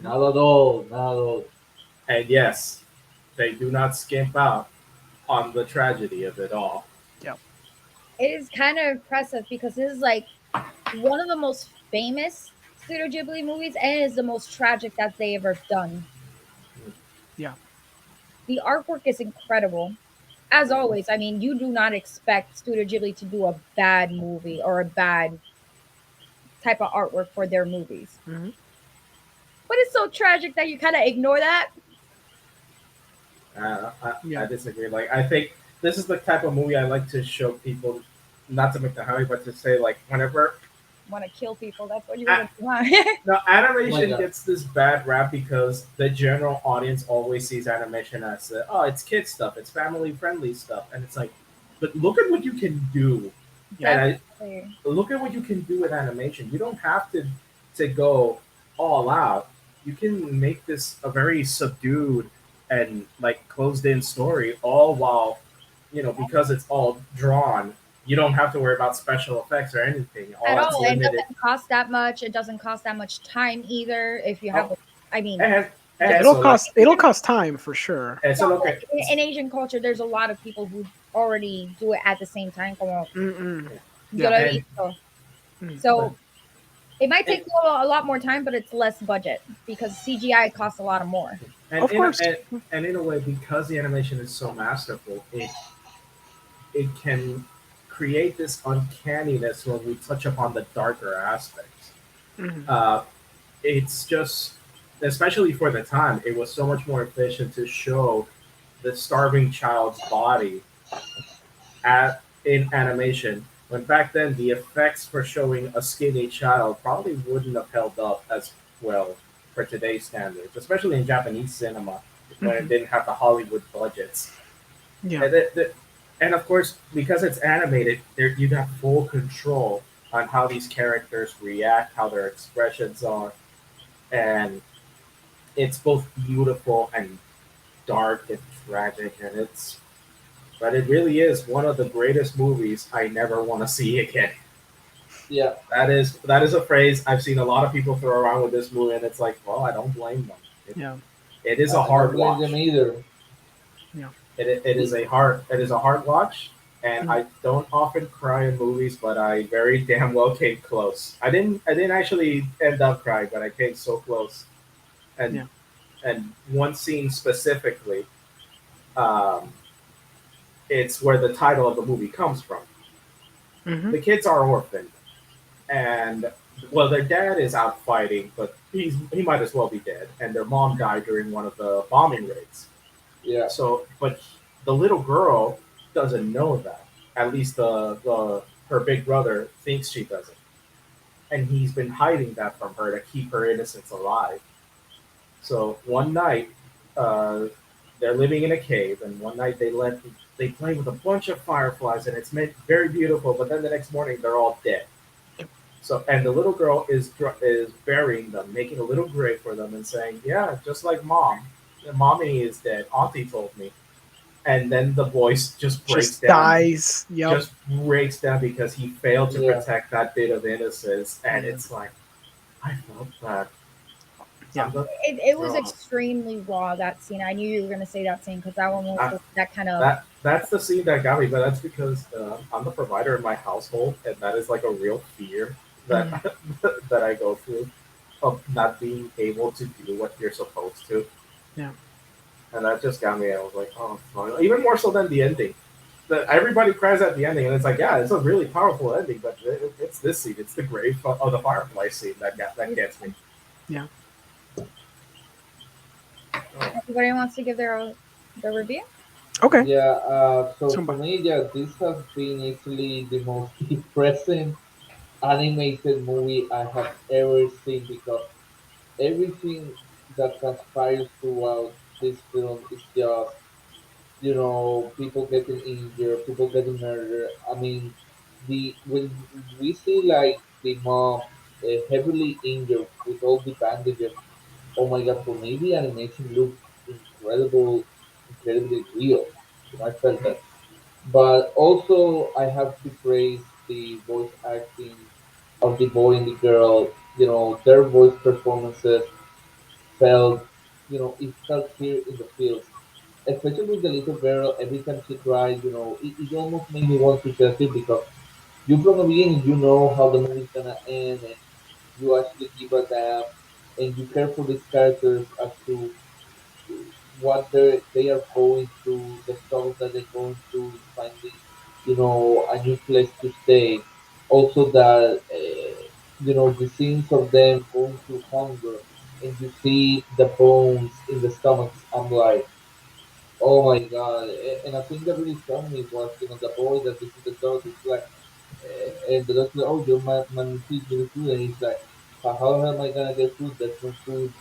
Not at all, not at all. And yes, they do not skimp out on the tragedy of it all. It is kind of impressive because this is like one of the most famous Studio Ghibli movies and is the most tragic that they ever done. Yeah. The artwork is incredible. As always, I mean, you do not expect Studio Ghibli to do a bad movie or a bad type of artwork for their movies. Mhm. But it's so tragic that you kind of ignore that. I disagree. Like, I think this is the type of movie I like to show people, not to make the hurry, but to say, like, whenever. Want to kill people. That's what you Ah. want. No, animation God. gets this bad rap because the general audience always sees animation as, oh, it's kid stuff, it's family friendly stuff. And it's like, but look at what you can do. And Yeah. Definitely. look at what you can do with animation. You don't have to go all out. You can make this a very subdued and like closed in story, all while because it's all drawn. You don't have to worry about special effects or anything. All At that's all. It limited. doesn't cost that much. It doesn't cost that much time either. If you have, Oh, I mean, and, just and It'll so like cost it'll cost time for sure. and yeah, so look but at in Asian culture, there's a lot of people who already do it at the same time. Como, Mm-mm. you know Yeah. what I mean? and Mm. So it might and take a lot more time, but it's less budget because CGI costs a lot of more. and Of in a, course. and in a way, because the animation is so masterful, it can create this uncanniness when we touch upon the darker aspects. Mhm. Uh, it's just, especially for the time, it was so much more efficient to show the starving child's body in animation. When back then the effects for showing a skinny child probably wouldn't have held up as well for today's standards, especially in Japanese cinema when it Mhm. didn't have the Hollywood budgets. Yeah. And, and of course, because it's animated, you got full control on how these characters react, how their expressions are, and it's both beautiful and dark and tragic, and but it really is one of the greatest movies I never want to see again. Yeah, That is a phrase I've seen a lot of people throw around with this movie, and it's like, well, I don't blame them. Yeah. It is a I don't hard blame them watch. either. Yeah. It is a hard watch, and Mm. I don't often cry in movies, but I very damn well came close. I didn't actually end up crying, but I came so close. And Yeah. and one scene specifically, um, it's where the title of the movie comes from. Mhm. The kids are orphaned, and well, their dad is out fighting, but he might as well be dead. And their mom died during one of the bombing raids. Yeah, So, but the little girl doesn't know that. At least the her big brother thinks she doesn't, and he's been hiding that from her to keep her innocence alive. So one night, uh, they're living in a cave, and one night they play with a bunch of fireflies, and it's meant very beautiful. But then the next morning, they're all dead. So, and the little girl is burying them, making a little grave for them, and saying, "Yeah, just like mom, mommy is dead. Auntie told me." And then the voice Just dies. Yep. just breaks down because he failed to yeah, protect that bit of innocence, and Yeah. it's like, I felt that. Yeah. I'm the, It was oh, extremely raw, that scene. I knew you were gonna say that scene because that one was I, that kind of. that's the scene that got me, but that's because I'm the provider in my household, and that is like a real fear that Mhm. that I go through of not being able to do what you're supposed to, Yeah. and that just got me. I was like, oh, fuck. Even more so than the ending. Everybody cries at the ending, and it's like, yeah, it's a really powerful ending, but it's this scene, it's the grave of the firefly scene that gets me. Yeah. Oh. Everybody wants to give their review. Okay. yeah. So for Somebody. me, yeah, this has been easily the most depressing animated movie I have ever seen because everything that transpires throughout this film is just, people getting injured, people getting murdered. I mean, the when we see like the mom heavily injured with all the bandages, oh my god, for me the animation looked incredibly real. I felt that. But also, I have to praise the voice acting of the boy and the girl. Their voice performances felt, it felt here in the fields. Especially with the little girl, every time she cried, it almost made me want to shed it because you from the beginning, you know how the movie's gonna end, and you actually give a damn, and you care for these characters as to what they are going through, the struggles that they're going through in finding, a new place to stay. Also, that the scenes of them going through hunger, and you see the bones in the stomachs. I'm like, oh my god! And I think that really struck me was, the boy that this is the dog. It's like, and the doctor, oh, you're malnourished with food, and he's like, how am I gonna get food? There's no food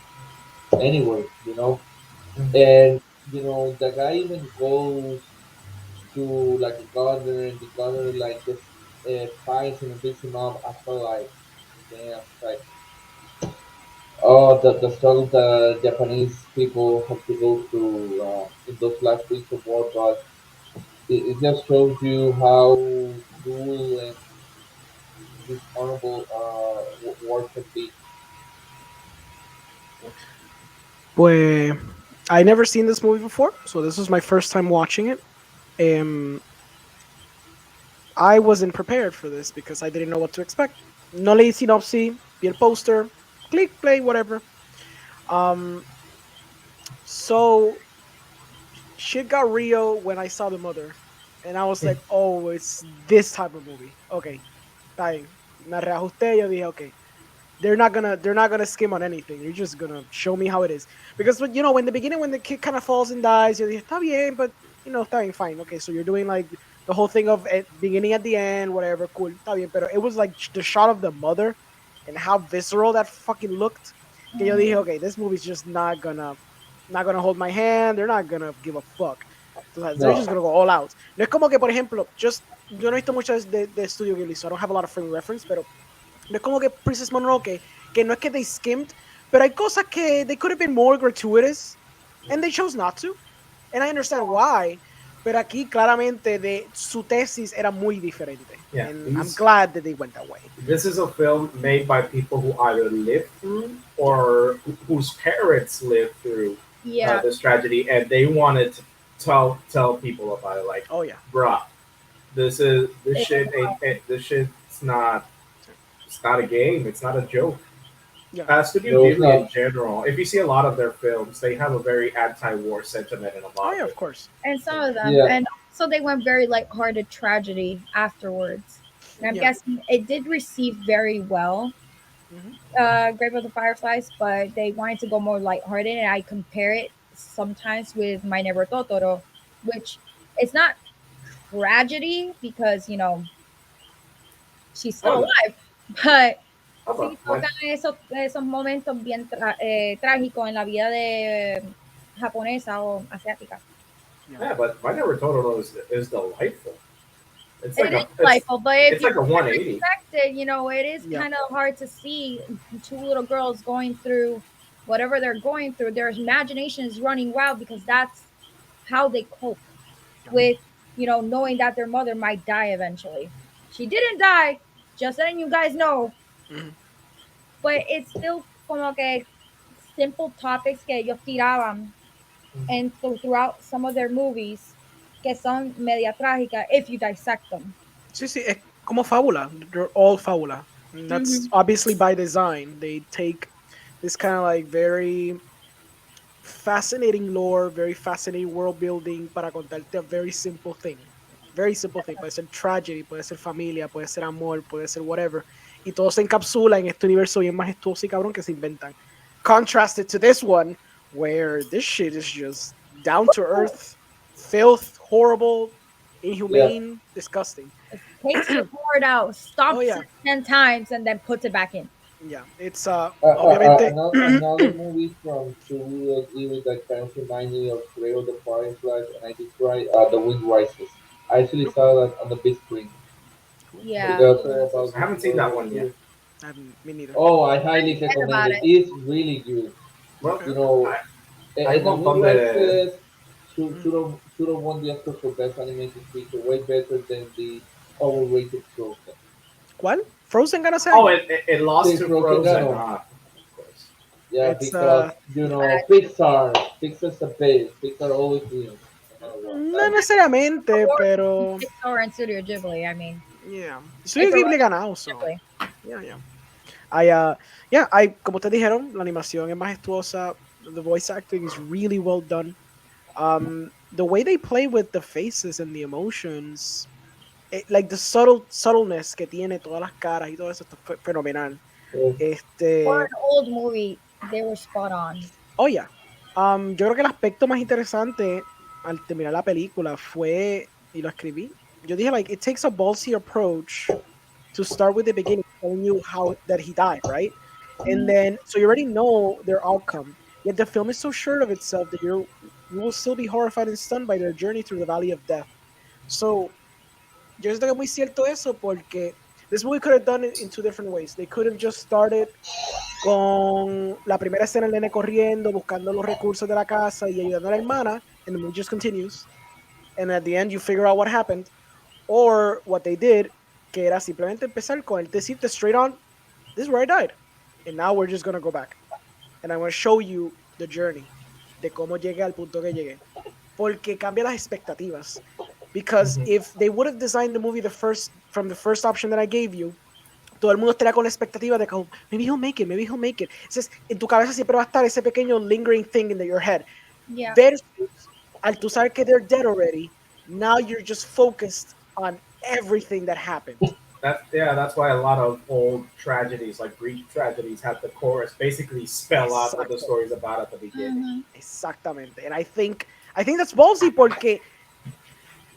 anywhere. Mhm. And the guy even goes to like a gunner, and the gunner like just finds him and beats him up. I felt like, damn, like oh, the struggle the Japanese people have to go through in those last weeks of war, but it just shows you how cruel and dishonorable war can be. Pues, I never seen this movie before, so this was my first time watching it. Um, I wasn't prepared for this because I didn't know what to expect. No leí synopsis, vi el poster, click, play, whatever. Um, so shit got real when I saw the mother, and I was like, oh, it's this type of movie. Okay, está bien. Me reajusté. Yo dije, okay, they're not gonna skim on anything. They're just gonna show me how it is. Because in the beginning when the kid kind of falls and dies, you está bien, but está bien, fine. Okay, so you're doing like the whole thing of beginning at the end, whatever, cool, está bien. Pero it was like the shot of the mother and how visceral that fucking looked. Que yo dije, okay, this movie's just not gonna hold my hand. They're not gonna give a fuck. So they're No, just gonna go all out. No es como que, por ejemplo, yo no he visto muchas de Studio Ghibli, so I don't have a lot of frame reference, pero no es como que Princess Mononoke, que no es que they skimmed, pero hay cosas que they could have been more gratuitous, and they chose not to. And I understand why, pero aquí claramente su tesis era muy diferente. Yeah, And I'm glad that they went that way. this is a film made by people who either lived through or whose parents lived through Yeah. this tragedy, and they wanted to tell people about it. Like, Oh, yeah. bruh, this shit ain't this shit's not. It's not a game. It's not a joke. Yeah. Studio no, it's Ghibli in not. general, if you see a lot of their films, they have a very anti-war sentiment in a Oh, lot yeah, of of it. course. And some of them, Yeah, and so they went very lighthearted tragedy afterwards. And I'm Yeah. guessing it did receive very well, Hmm. Grave of the Fireflies, but they wanted to go more lighthearted, and I compare it sometimes with My Neighbor Totoro, which it's not tragedy because she's still Oh, alive, but how sí about my tocan esos momentos bien trágicos en la vida de japonesa o asiática. Yeah. yeah, but my never Totoro is delightful. It's It like is a delightful, but if it's you like a 180. expect it, it is Yeah. kind of hard to see two little girls going through whatever they're going through. Their imagination is running wild because that's how they cope with, knowing that their mother might die eventually. She didn't die, just letting you guys know, Hmm. but it's still como que simple topics que ellos tiraban and throughout some of their movies que son media trágicas if you dissect them. Sí, sí, es como fábula. They're all fábula. And that's Hmm. obviously by design. They take this kind of like very fascinating lore, very fascinating world building para contarte a very simple thing. Very simple thing. Puede ser tragedy, puede ser familia, puede ser amor, puede ser whatever. Y todo se encapsula en este universo bien majestuoso y cabrón que se inventan. Contrasted to this one, where this shit is just down to earth, filth, horrible, yeah. inhumane, disgusting. It takes your board out, Oh stomps yeah, it 10 times, and then puts it back in. yeah. It's obviamente. Another movie from Studio Ghibli that kind of remind me of Grave of the Fireflies, and I did try The Wind Rises. I actually Okay, saw that on the big screen. cool. It's Yeah. also I about this haven't seen girl that who one yet. feels. I haven't, me neither. Oh, I highly Forget recommend about it. it. It's really good. Well, Okay. You know, hay un and The montón Wind de Rises Mhm. should have won the Oscar for Best Animated Feature, way better than the overrated Frozen. ¿Cuál? Frozen gana ese oh, año. it lost Sí, to Frozen Frozen. ganó. Ah, of course. Yeah, It's because But Pixar's the best. Pixar always wins, no matter what. no necesariamente, awards from pero Pixar and Studio Ghibli. I mean, yeah. Studio it's a Ghibli running ganado, so Ghibli. yeah, yeah. Como ustedes dijeron, la animación es majestuosa. The voice acting is really well done. The way they play with the faces and the emotions, like the subtleness que tiene todas las caras y todo eso está fenomenal. Yeah. For Este, an old movie, they were spot on. oh yeah. Yo creo que el aspecto más interesante al terminar la película fue, y lo escribí, yo dije, like, it takes a ballsy approach to start with the beginning, telling you how that he died, right? And then, so you already know their outcome. Yet the film is so sure of itself that you will still be horrified and stunned by their journey through the valley of death. So, yo siento que es muy cierto eso porque this movie could have done it in two different ways. They could have just started con la primera escena el nene corriendo, buscando los recursos de la casa y ayudando a la hermana, and the movie just continues. And at the end you figure out what happened. Or what they did, que era simplemente empezar con el decirte straight on, this is where I died. And now we're just gonna go back. And I'm gonna show you the journey de cómo llegué al punto que llegué. Porque cambia las expectativas. Because if they would have designed the movie from the first option that I gave you, todo el mundo estaría con la expectativa de que oh, maybe he'll make it, maybe he'll make it. Entonces, en tu cabeza siempre va a estar ese pequeño lingering thing in your head. Yeah. Versus, al tú saber que they're dead already, now you're just focused on everything that happened. That's why a lot of old tragedies, like Greek tragedies, have the chorus basically spell out what the story's about at the beginning. Exactamente. And I think that's ballsy porque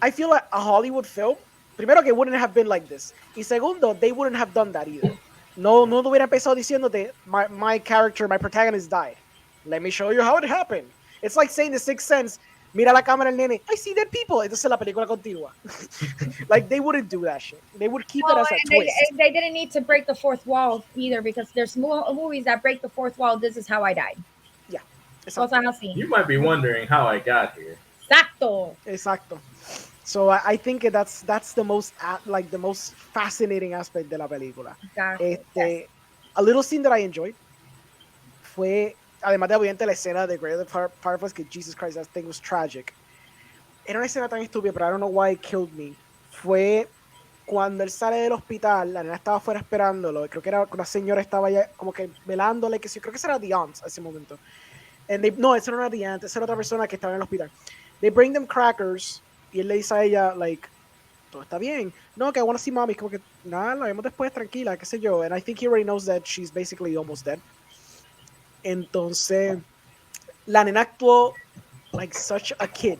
I feel like a Hollywood film, primero que wouldn't have been like this. Y segundo, they wouldn't have done that either. No hubiera empezado diciéndote, my character, my protagonist died. Let me show you how it happened. It's like saying The Sixth Sense, mira la cámara el nene, I see dead people. Entonces la película continúa. Like, they wouldn't do that shit. They would keep it as a twist. They didn't need to break the fourth wall either because there's movies that break the fourth wall. This is how I died. Yeah. Cosas así. You might be wondering how I got here. Exacto. So I think that's the most the most fascinating aspect de la película. Exactly. A little scene that I enjoyed fue, además de obviamente la escena de Grave of the Fireflies, que Jesus Christ, that thing was tragic. Era una escena tan estúpida, pero I don't know why it killed me. Fue cuando él sale del hospital, la nena estaba afuera esperándolo, creo que era una señora estaba ya como que velándole, que sí, creo que esa era the aunt a ese momento. No, esa no era the aunt, esa era otra persona que estaba en el hospital. They bring them crackers, y él le dice a ella, like, todo está bien. No, que I want to see mommy. Como que, nada, la vemos después, tranquila, qué sé yo. And I think he already knows that she's basically almost dead. Entonces, la nena actuó like such a kid.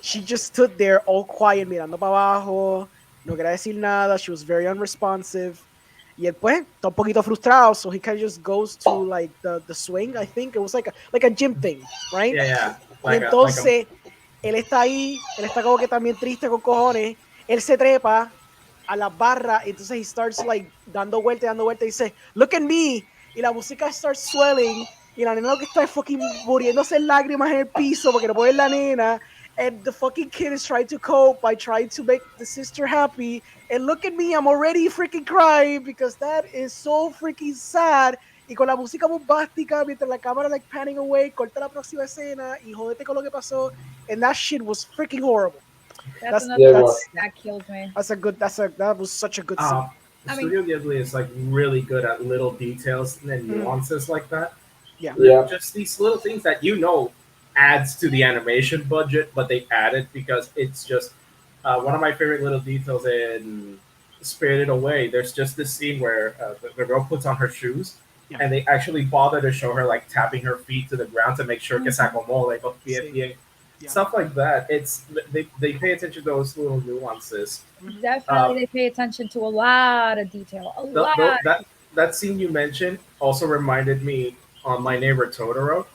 She just stood there all quiet, mirando para abajo, no quería decir nada. She was very unresponsive. Y él, pues, está un poquito frustrado, so he kind of just goes to, like, the swing, I think. It was like a gym thing, right? Yeah. Y entonces, él está ahí, él está como que también triste con cojones. Él se trepa a la barra, y entonces he starts, like, dando vuelta, y dice, look at me. Y la música starts swelling, y la nena lo que está es fucking muriéndose en lágrimas en el piso porque no puede ver la nena. And the fucking kid is trying to cope by trying to make the sister happy. And look at me, I'm already freaking crying because that is so freaking sad. Y con la música bombástica, mientras la cámara like panning away, corta la próxima escena y jódete con lo que pasó. And that shit was freaking horrible. That kills me. That was such a good scene. Studio Ghibli is like really good at little details and nuances like that. Yeah. Just these little things that adds to the animation budget, but they add it because it's just one of my favorite little details in Spirited Away. There's just this scene where the girl puts on her shoes, and they actually bother to show her like tapping her feet to the ground to make sure que se acomode, stuff like that. It's they pay attention to those little nuances. Definitely, they pay attention to a lot of detail. That scene you mentioned also reminded me on My Neighbor Totoro.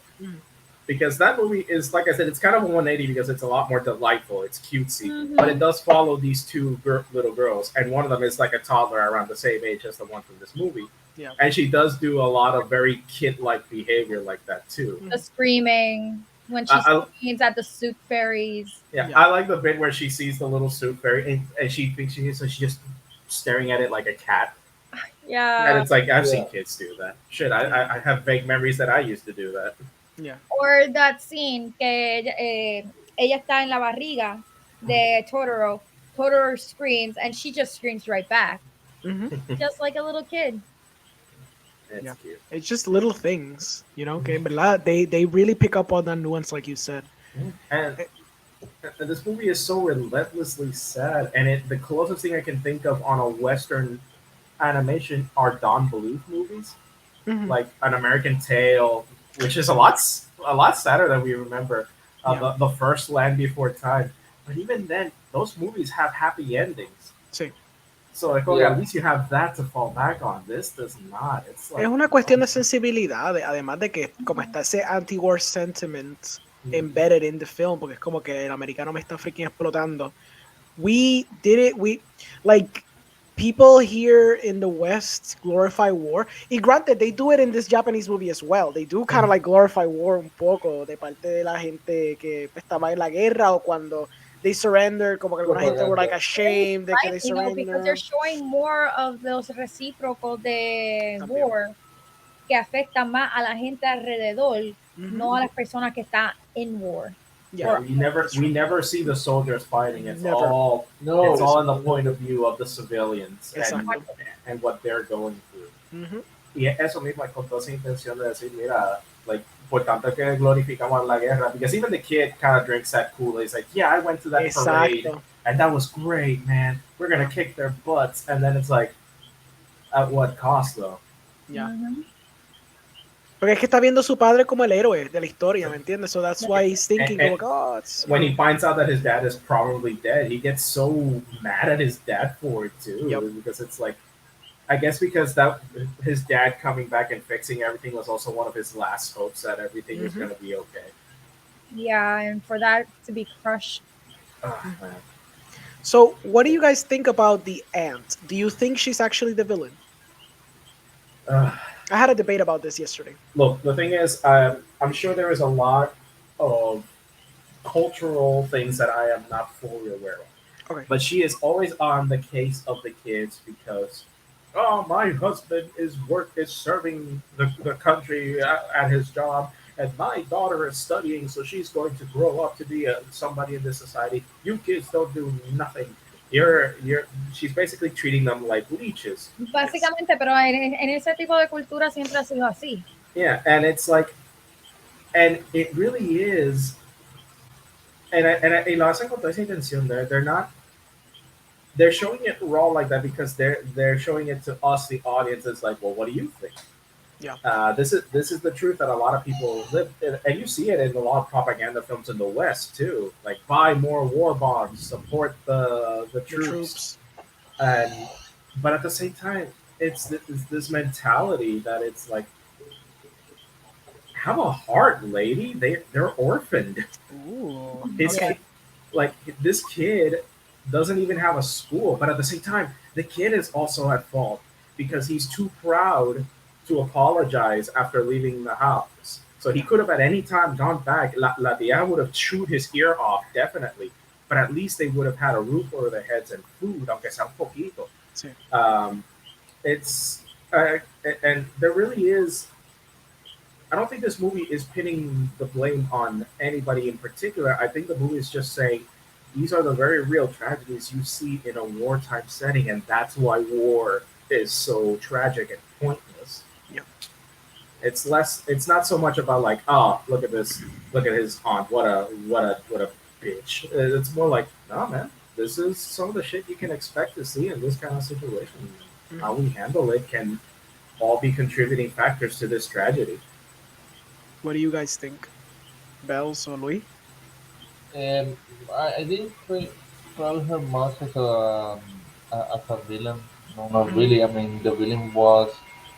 Because that movie is, like I said, it's kind of a 180 because it's a lot more delightful. It's cutesy, but it does follow these two little girls, and one of them is like a toddler around the same age as the one from this movie. Yeah. And she does do a lot of very kid-like behavior like that too. The screaming when she screams at the soup fairies. Yeah, I like the bit where she sees the little soup fairy and she thinks she's just staring at it like a cat. Yeah. And it's like, I've seen kids do that. Shit, I have vague memories that I used to do that. Yeah. Or that scene que ella está en la barriga de Totoro. Totoro screams and she just screams right back. Just like a little kid. It's cute. It's just little things, you know, okay? But they really pick up on that nuance, like you said. And this movie is so relentlessly sad. And the closest thing I can think of on a Western animation are Don Bluth movies. Like An American Tail, which is a lot sadder than we remember. The first Land Before Time, but even then, those movies have happy endings. Sí. So at least you have that to fall back on. This does not. It's like, es una cuestión de sensibilidad, además de que como está ese anti-war sentiment embedded in the film, porque es como que el americano me está freaking explotando. we did it. We like people here in the West glorify war. Y granted, they do it in this Japanese movie as well. They do kind of like glorify war un poco de parte de la gente que estaba en la guerra o cuando they surrender, como que alguna gente were like Propaganda. ashamed de que they Right, because they're surrender. showing more of those recíprocos de También. war que afecta más a la gente alrededor, no a Mhm. las personas que están in war. Yeah, Yeah, Or that's we true. never see the soldiers fighting. Never. It's No, all in the no. point of view of the civilians Exacto. and what they're going through. Mhm. Y eso mismo, con toda esa intención de decir, mira, like, por tanto que glorificamos la guerra, because even the kid kind of drinks that Kool-Aid. He's like, yeah, I went to that parade, Exacto. and that was great, man. We're gonna kick their butts. And then it's like, at what cost, though? Yeah. Mhm. Porque es que está viendo a su padre como el héroe de la historia, ¿me entiendes? So that's why he's thinking como And que, oh, it's, when he finds out that his dad is probably dead, he gets so mad at his dad for it, Yep. too, because it's like, I guess because that his dad coming back and fixing everything was also one of his last hopes that everything is Mhm. going to be okay. Yeah, and for that to be crushed. Man. So, what do you guys think about the aunt? Do you think she's actually the villain? Uh, I had a debate about this yesterday. Look, the thing is, I'm sure there is a lot of cultural things that I am not fully aware of. Okay. But she is always on the case of the kids because, oh, my husband is serving the country at his job, and my daughter is studying, so she's going to grow up to be somebody in this society. You kids don't do nothing. You're. She's basically treating them like leeches. Básicamente, pero en ese tipo de cultura siempre ha sido así. Yeah, and it's like, and it really is. Y lo hacen con toda esa intención. They're not. They're showing it raw like that because they're showing it to us, the audience. It's like, well, what do you think? Yeah. This is the truth that a lot of people live, and you see it in a lot of propaganda films in the West too. Like, buy more war bonds, support the The troops, troops. and but at the same time, it's this mentality that it's like, have a heart, lady. They're orphaned. Ooh. His Okay. like this kid doesn't even have a school, but at the same time, the kid is also at fault because he's too proud to apologize after leaving the house. So he could have at any time gone back. La Dia would have chewed his ear off, definitely. But at least they would have had a roof over their heads and food, aunque sea un poquito. Sí. It's and there really is. I don't think this movie is pinning the blame on anybody in particular. I think the movie is just saying these are the very real tragedies you see in a wartime setting, and that's why war is so tragic and pointless. Yeah. It's less. It's not so much about like, oh, look at this, look at his aunt, what a bitch. It's more like, no, man, this is some of the shit you can expect to see in this kind of situation. How Mhm. we handle it can all be contributing factors to this tragedy. What do you guys think? Bells or Louis? Um, I didn't call her much as a villain. No, not Mhm. really. I mean, the villain was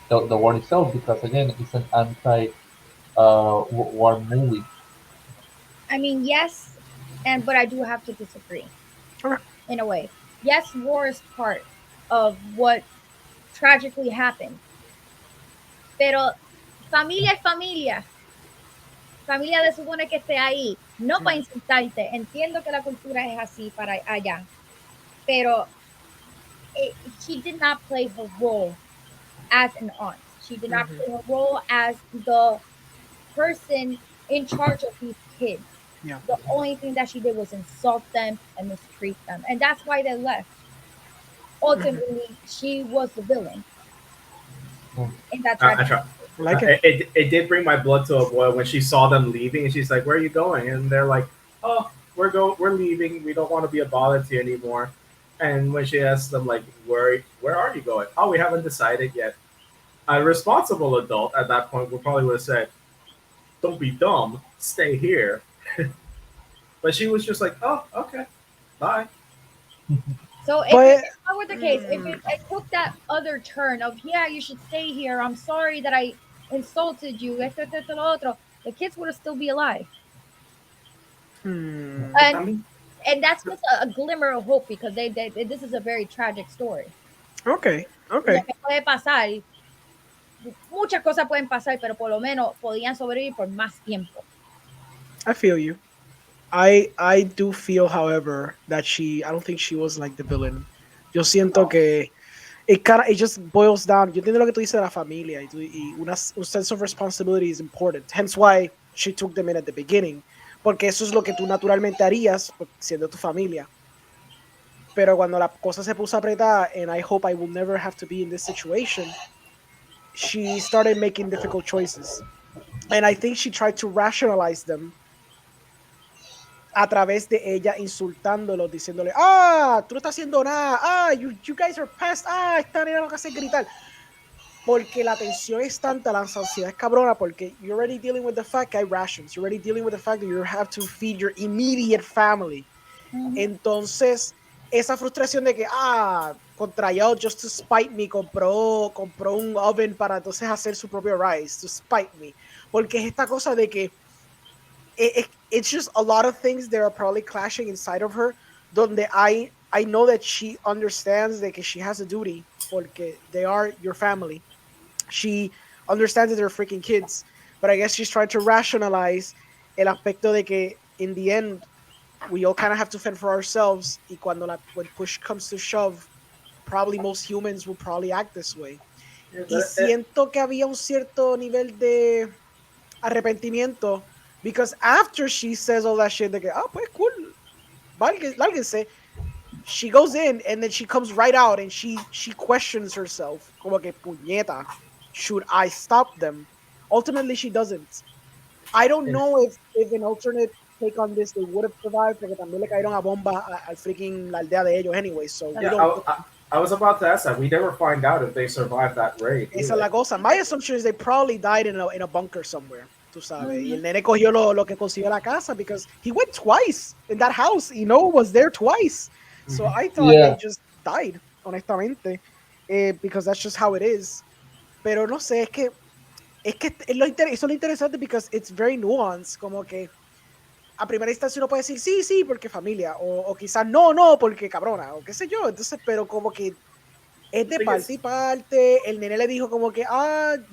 the war itself because again, it's an anti war movie. I mean, yes, and but I do have to disagree Okay. in a way. Yes, war is part of what tragically happened, pero familia es familia. Familia de supone que esté ahí, no para Mhm. insultarte. Entiendo que la cultura es así para allá, pero she did not play her role as an aunt. She did not Mhm. play her role as the person in charge of these kids. Yeah. The only thing that she did was insult them and mistreat them. And that's why they left. Mhm. Ultimately, she was the villain Mm. in that I tragedy. try. I like it. It did bring my blood to a boil when she saw them leaving, and she's like, "Where are you going?" And they're like, "Oh, we're leaving. We don't want to be a bother to you anymore." And when she asks them, like, "Where are you going?" "Oh, we haven't decided yet." A responsible adult at that point would probably would have said, "Don't be dumb. Stay here." But she was just like, "Oh, okay, bye." So But if that were the case, if mm, it took that other turn of yeah, you should stay here. I'm sorry that I insulted you. Esto, esto, esto, lo otro, the kids would have still be alive. hmm. But And I mean, and that's just a glimmer of hope because this is a very tragic story. Okay, Lo okay. que puede pasar, muchas cosas pueden pasar, pero por lo menos podían sobrevivir por más tiempo. I feel you. I do feel, however, that I don't think she was like the villain. Yo siento No. que it just boils down. Yo entiendo lo que tú dices de la familia y un sense of responsibility is important. Hence why she took them in at the beginning. Porque eso es lo que tú naturalmente harías siendo tu familia. Pero cuando la cosa se puso apretada, and I hope I will never have to be in this situation, she started making difficult choices. And I think she tried to rationalize them a través de ella insultándolo, diciéndole, tú no estás haciendo nada, you guys are past, esta nena lo que hace es gritar. Porque la tensión es tanta, la ansiedad es cabrona, porque you're already dealing with the fact que hay rations, you're already dealing with the fact that you have to feed your immediate family. Ujú. Entonces, esa frustración de que, contra yo, just to spite me, compró un oven para entonces hacer su propio rice, to spite me. Porque es esta cosa de que it's just a lot of things that are probably clashing inside of her, donde I know that she understands that she has a duty, porque they are your family. She understands that they're freaking kids, but I guess she's trying to rationalize el aspecto de que in the end we all kind of have to fend for ourselves. Y when push comes to shove, probably most humans will probably act this way. Yeah, Y siento que había un cierto nivel de arrepentimiento because after she says all that shit, de que, pues cool, lárguense, she goes in and then she comes right out and she questions herself, como que puñeta, should I stop them? Ultimately, she doesn't. I don't know if an alternate take on this they would have survived porque también le cayeron a bomba al freaking la aldea de ellos anyway, so we yeah, don't. I was about to ask that. We never find out if they survived that raid. Esa es la cosa. My assumption is they probably died in a bunker somewhere, tú sabes. Y el Ujú. nene cogió lo que consiguió la casa because he went twice in that house. You know, was there twice. So Mhm. I thought they Yeah. just died, honestamente, because that's just how it is. Pero no sé, es que eso es lo interesante because it's very nuanced, como que a primera instancia uno puede decir sí, sí, porque familia, o quizás no, no, porque cabrona, o qué sé yo. Entonces, pero como que es The de thing parte y is, parte. El nene le dijo como que,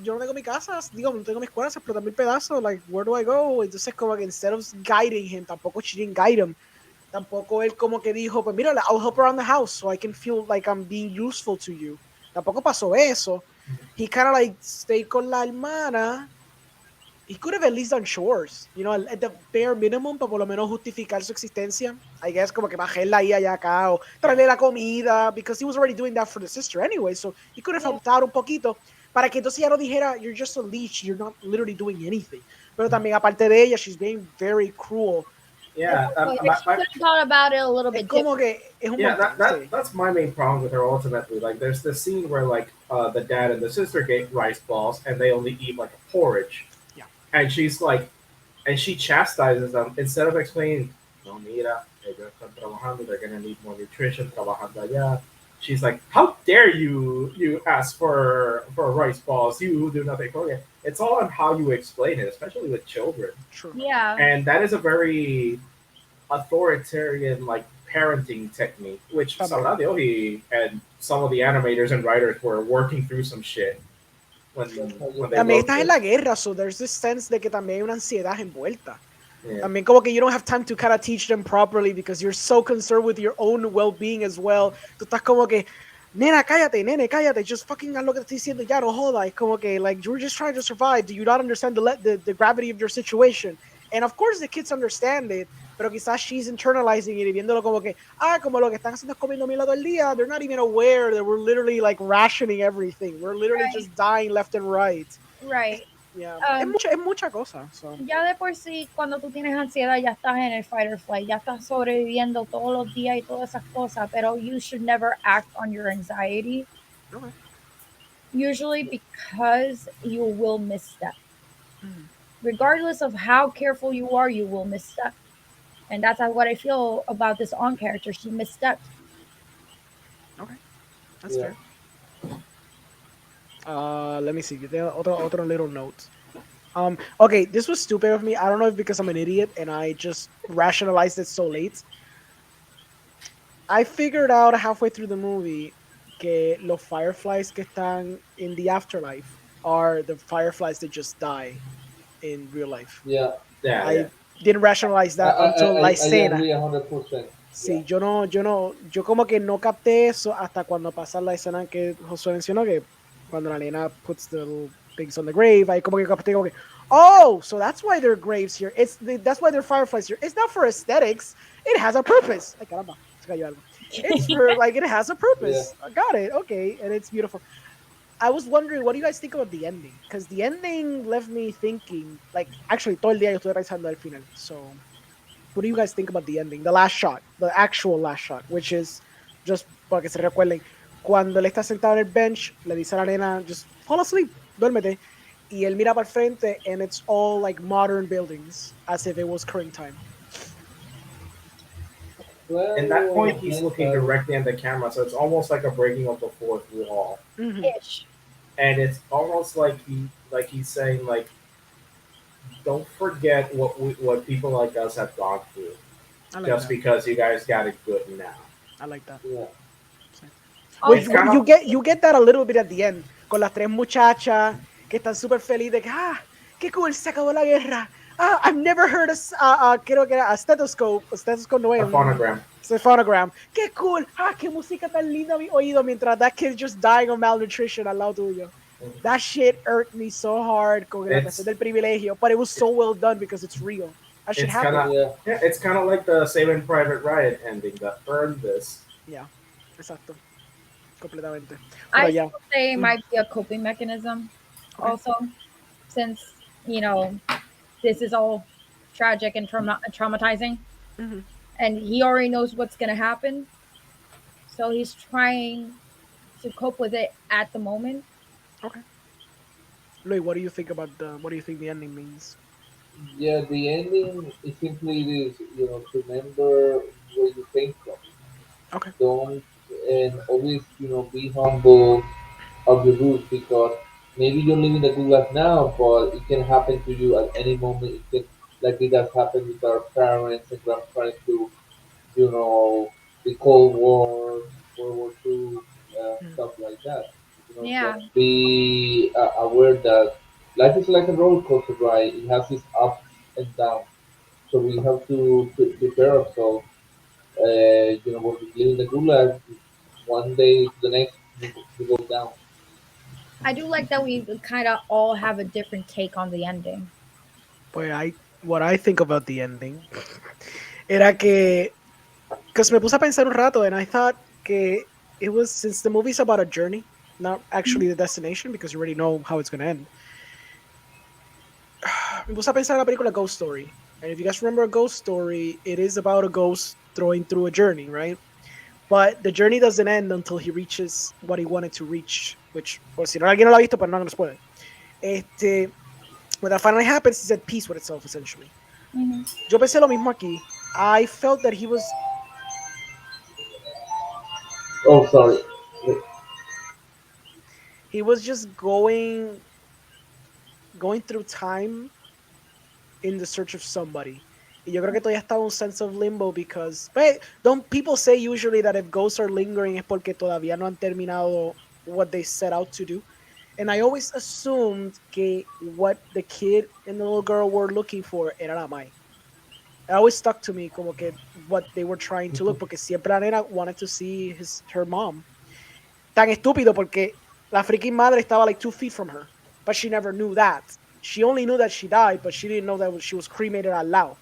yo no tengo mi casa, digo, no tengo mi escuela, se explotó mil pedazos, like, where do I go? Entonces, como que instead of guiding him, tampoco she didn't guide him. Tampoco él como que dijo, pues mira, I'll help around the house so I can feel like I'm being useful to you. Tampoco pasó eso. He kind of like stayed con la hermana. He could have at least done chores, you know, at the bare minimum, para por lo menos justificar su existencia. I guess como que bajarla ahí allá acá o yeah, traerle la comida, because he was already doing that for the sister anyway, so he could have Yeah. helped out un poquito para que entonces ya no dijera, you're just a leech, you're not literally doing anything. Pero también aparte de ella, she's being very cruel. yeah. Exactly. She could have thought about it a little Es bit como different. que es un Yeah, montón, sí. that's my main problem with her ultimately. Like, there's this scene where like the dad and the sister get rice balls, and they only eat like a porridge, Yeah. and she's like, and she chastises them instead of explaining, no, mira, ellos están trabajando, they're gonna need more nutrition, trabajando allá. She's like, how dare you ask for rice balls? You do nothing for it. It's all on how you explain it, especially with children, True. Yeah. and that is a very authoritarian like parenting technique, which También. Sabrina Yohi and some of the animators and writers were working through some shit when they También wrote estás en la this. guerra, so there's this sense de que también hay una ansiedad envuelta. Yeah. También como que you don't have time to kind of teach them properly because you're so concerned with your own well-being as well. Tú estás como que, nena, cállate, nene, cállate, just fucking haz lo que te estoy diciendo, ya no joda. Es como que, like, you're just trying to survive. Do you not understand the gravity of your situation? And of course the kids understand it, pero quizás she's internalizing it y viéndolo como que, como lo que están haciendo es comiendo mierda todo el día. They're not even aware that we're literally like rationing everything. We're literally Right. just dying left and right. Right. Yeah, Um, es mucha cosa. So. ya de por sí, cuando tú tienes ansiedad, ya estás en el fight or flight, ya estás sobreviviendo todos los días y todas esas cosas, pero you should never act on your anxiety, Okay. usually because you will misstep. Mhm. Regardless of how careful you are, you will misstep. And that's what I feel about this on character. She misstepped. Okay, that's Yeah. fair. Let me see. There are other little notes. Okay, this was stupid of me. I don't know if because I'm an idiot and I just rationalized it so late. I figured out halfway through the movie que los fireflies que están in the afterlife are the fireflies that just die in real life. Yeah, Yeah, yeah. I didn't rationalize I that I, until I, la I escena. agree 100%. Yeah. Sí, yo como que no capté eso hasta cuando pasa la escena que Josué mencionó, que cuando la nena puts the little things on the grave, ahí como que capté como que, oh, so that's why there are graves here. That's why there are fireflies here. It's not for aesthetics. It has a purpose. Ay, caramba, se cayó algo. It's for, like, it has a Yeah. purpose. I got it. Okay, and it's beautiful. I was wondering, what do you guys think about the ending? Because the ending left me thinking, like, actually, todo el día yo estuve revisando el final. So, what do you guys think about the ending? The last shot, the actual last shot, which is just para que se recuerden, cuando él está sentado en el bench, le dice a la nena, just fall asleep, duérmete. Y él mira para el frente, and it's all like modern buildings, as if it was current time. In that Well, point, he's yes, looking directly at the camera, so it's almost like a breaking of the fourth wall. Mm-hmm. Ish. And it's almost like he's saying like, don't forget what people like us have gone through, I like just that. because you guys got it good now. I like that. yeah. Which It's Also, kind of you get that a little bit at the end, con las tres muchachas que están súper felices de que, qué cool, se acabó la guerra. I've never heard creo que era a stethoscope no es a phonogram. it's a phonogram. Qué cool, qué música tan linda a mi oído mientras that kid just dying of malnutrition al lado tuyo. That shit irked me so hard con la cuestión It's del privilegio, but it was so well done because it's real. That shit it's kind happened. of Yeah. yeah, it's kind of like the Saving Private Ryan ending that earned this. Yeah, exacto, completamente. Pero I ya, still say it might be a coping mechanism. okay. Also, since this is all tragic and traumatizing, Mhm. and he already knows what's gonna happen, so he's trying to cope with it at the moment. Okay. Louis, what do you think about what do you think the ending means? Yeah, the ending is simply this, remember where you came from. Okay. Don't, and always, be humble of your roots, because maybe you're living a good life now, but it can happen to you at any moment. It can, like it has happened with our parents and grandparents to, the Cold War, World War II, Mm. stuff like that. Yeah, Just be aware that life is like a roller coaster ride. It has its ups and downs. So we have to prepare ourselves. When we live in the good life, one day to the next, we go down. I do like that we kind of all have a different take on the ending. Pues what I think about the ending era que, because me puse a pensar un rato, and I thought que it was, since the movie's about a journey, not actually the destination, because you already know how it's gonna end. Me puse a pensar en la película Ghost Story, and if you guys remember a Ghost Story, it is about a ghost throwing through a journey, right? But the journey doesn't end until he reaches what he wanted to reach, which, por si no alguien no lo ha visto, pero no gonna spoil it. When that finally happens, he's at peace with itself, essentially. Hmm. Yo pensé lo mismo aquí. I felt that Oh, sorry. he was just going through time in the search of somebody. Y yo creo que todavía estaba un sense of limbo because, but don't people say usually that if ghosts are lingering es porque todavía no han terminado what they set out to do? And I always assumed que what the kid and the little girl were looking for era la Mai. It always stuck to me como que what they were trying to look, porque siempre la nena wanted to see her mom. Tan estúpido porque la freaking madre estaba like 2 feet from her, but she never knew that. She only knew that she died, but she didn't know that she was cremated al lado.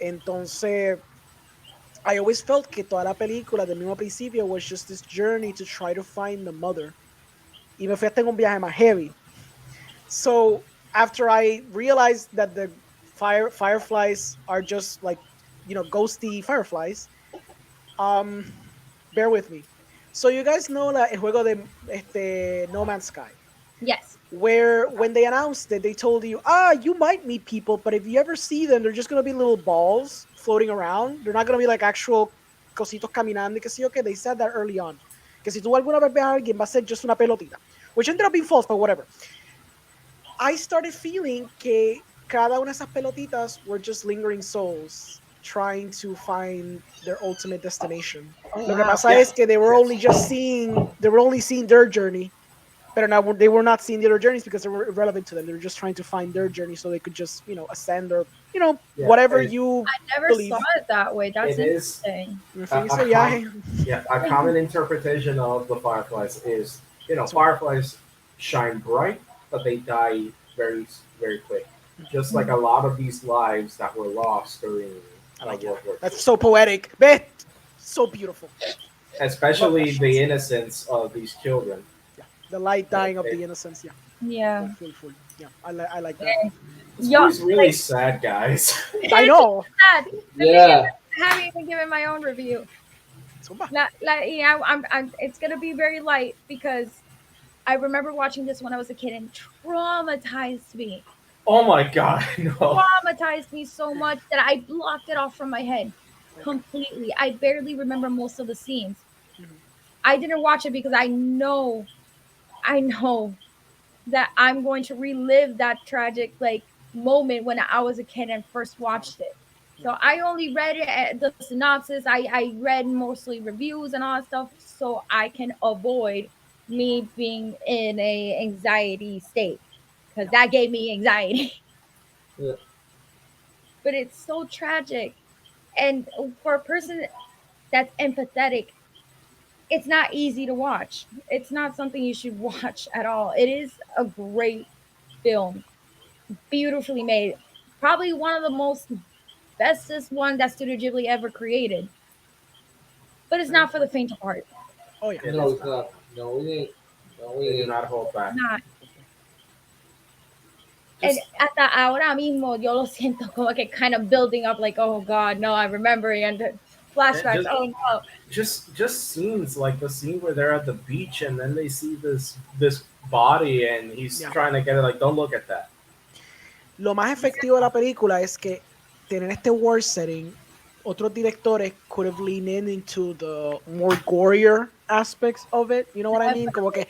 Entonces, I always felt que toda la película del mismo principio was just this journey to try to find the mother. Y me fui hasta en un viaje más heavy. So, after I realized that the fireflies are just like, ghosty fireflies, um, bear with me. So you guys know el juego de No Man's Sky, Yes. where when they announced it, they told you, you might meet people, but if you ever see them, they're just gonna be little balls floating around. They're not gonna be like actual cositos caminando. Que sí, okay, they said that early on. Que si tú alguna vez ves a alguien, va a ser just una pelotita, which ended up being false, but whatever. I started feeling que cada una de esas pelotitas were just lingering souls trying to find their ultimate destination. Oh, Lo que wow. pasa Yeah. es que they were only seeing their journey, but now they were not seeing the other journeys because they were irrelevant to them. They were just trying to find their journey so they could just, ascend or, Yeah, whatever you I never saw believe. it that way. That's it is interesting. Me a, fui ese a, com- viaje. yeah, a common interpretation of the Fireflies is, So, Fireflies shine bright, but they die very, very quick. Just like a Mhm. lot of these lives that were lost during I like World that. War II. That's so poetic. Bet. So beautiful. Love that Especially shit. the innocence of these children. Yeah. The light Like, dying of the innocence. Yeah. Yeah. Full. Yeah. I like that. this Yeah, movie's really sad, guys. I it's know. sad. The thing is, Yeah. I haven't even given my own review. Zumba. It's gonna be very light because I remember watching this when I was a kid and traumatized me. Oh my god, no. Traumatized me so much that I blocked it off from my head Okay. completely. I barely remember most of the scenes. Mhm. I didn't watch it because I know that I'm going to relive that tragic like moment when I was a kid and first Claro. watched it. Yeah. So I only read it the synopsis. I read mostly reviews and all that stuff so I can avoid me being in a anxiety state because Yeah. that gave me anxiety. Yeah. But it's so tragic, and for a person that's empathetic, it's not easy to watch. It's not something you should watch at all. It is a great film, beautifully made. Probably one of the most bestest one that Studio Ghibli ever created. But it's Very not for the important. faint of heart. Oh yeah. It No, is it's not. not. No, we ain't. No, we They do ain't. not hold back. Not. And Just hasta ahora mismo yo lo siento como que kind of building up like, oh God, no, I'm remembering and flashbacks. just Oh no. just scenes like the scene where they're at the beach and then they see this body and he's Yeah. trying to get it like, don't look at that. Lo más efectivo de la película es que tener este war setting, otros directores could have leaned into the more gorier aspects of it. You know what I mean? Como que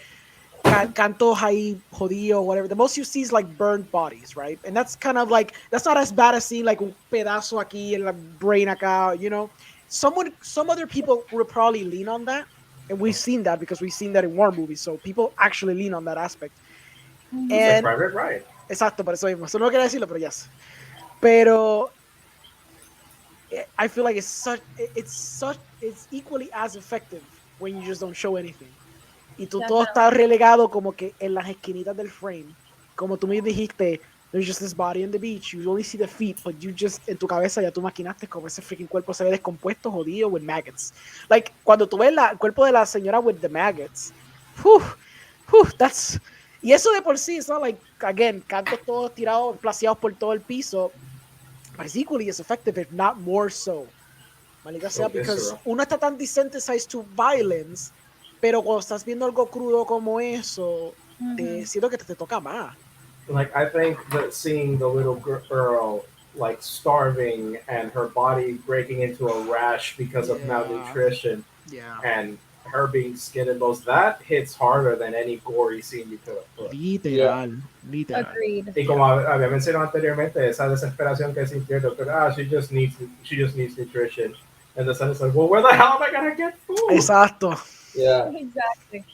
cantos ahí jodido, whatever. The most you see is like burned bodies, right? And that's kind of like, that's not as bad as seeing like un pedazo aquí and la brain acá, Some other people would probably lean on that. And we've seen that because we've seen that in war movies. So people actually lean on that aspect. It's like And, Private Ryan. exacto, por eso mismo. Eso no quería decirlo, pero yes. Pero I feel like it's equally as effective when you just don't show anything. Y tú todo está relegado como que en las esquinitas del frame. Como tú me dijiste, there's just this body on the beach, you only see the feet, but you just, en tu cabeza ya tú maquinaste como ese freaking cuerpo se ve descompuesto, jodido, with maggots. Like, cuando tú ves el cuerpo de la señora with the maggots, that's... Y eso de por sí, it's not like, again, cantos todos tirados, placeados por todo el piso, but it's equally as effective, if not more so. Maldita So sea, because visceral. uno está tan desensitized to violence, pero cuando estás viendo algo crudo como eso, te siento que te toca más. Like, I think that seeing the little girl like starving and her body breaking into a rash because of malnutrition Yeah. and her being skinned and bones, that hits harder than any gory scene you could have put. Literal. Agreed. Y como había mencionado anteriormente, esa desesperación que sintió el doctor, she just needs nutrition. And the son is like, well, where the hell am I gonna get food? Exacto. Yeah. Exactly.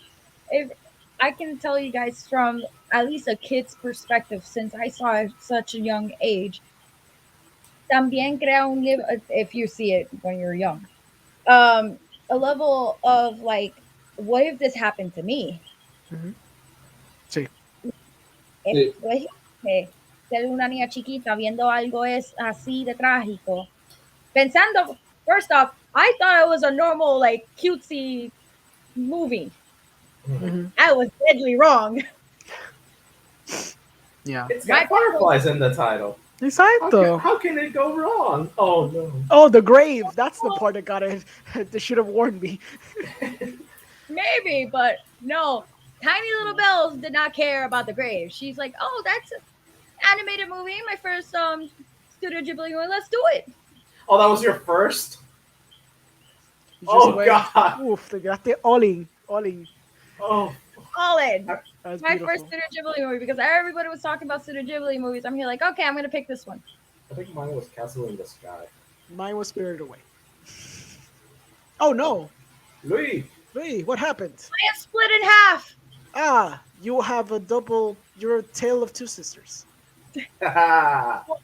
If I can tell you guys from at least a kid's perspective, since I saw it at such a young age, también crea un if you see it when you're young, a level of like, what if this happened to me? Ujú. Sí. Sí. Imagínate ser una niña chiquita viendo algo es así de trágico. Pensando, first off, I thought it was a normal, like, cutesy movie. Ujú. I was deadly wrong. Yeah. It's My got fireflies in the title. Exacto. How can it go wrong? Oh no. Oh, the grave. That's the part that got it. They should have warned me. Maybe, but no. Tiny Little Bells did not care about the grave. She's like, oh, that's an animated movie. My first Studio Ghibli movie. Let's do it. Oh, that was your first? You just Oh went, god. oof, te quedaste all in. All in. Oh. All in. That's My beautiful. first Studio Ghibli movie because everybody was talking about Studio Ghibli movies. I'm here like, okay, I'm gonna pick this one. I think mine was Castle in the Sky. Mine was Spirited Away. Oh no, Luis. Lee, what happened? I am split in half. Ah, you have a double. You're a tale of two sisters.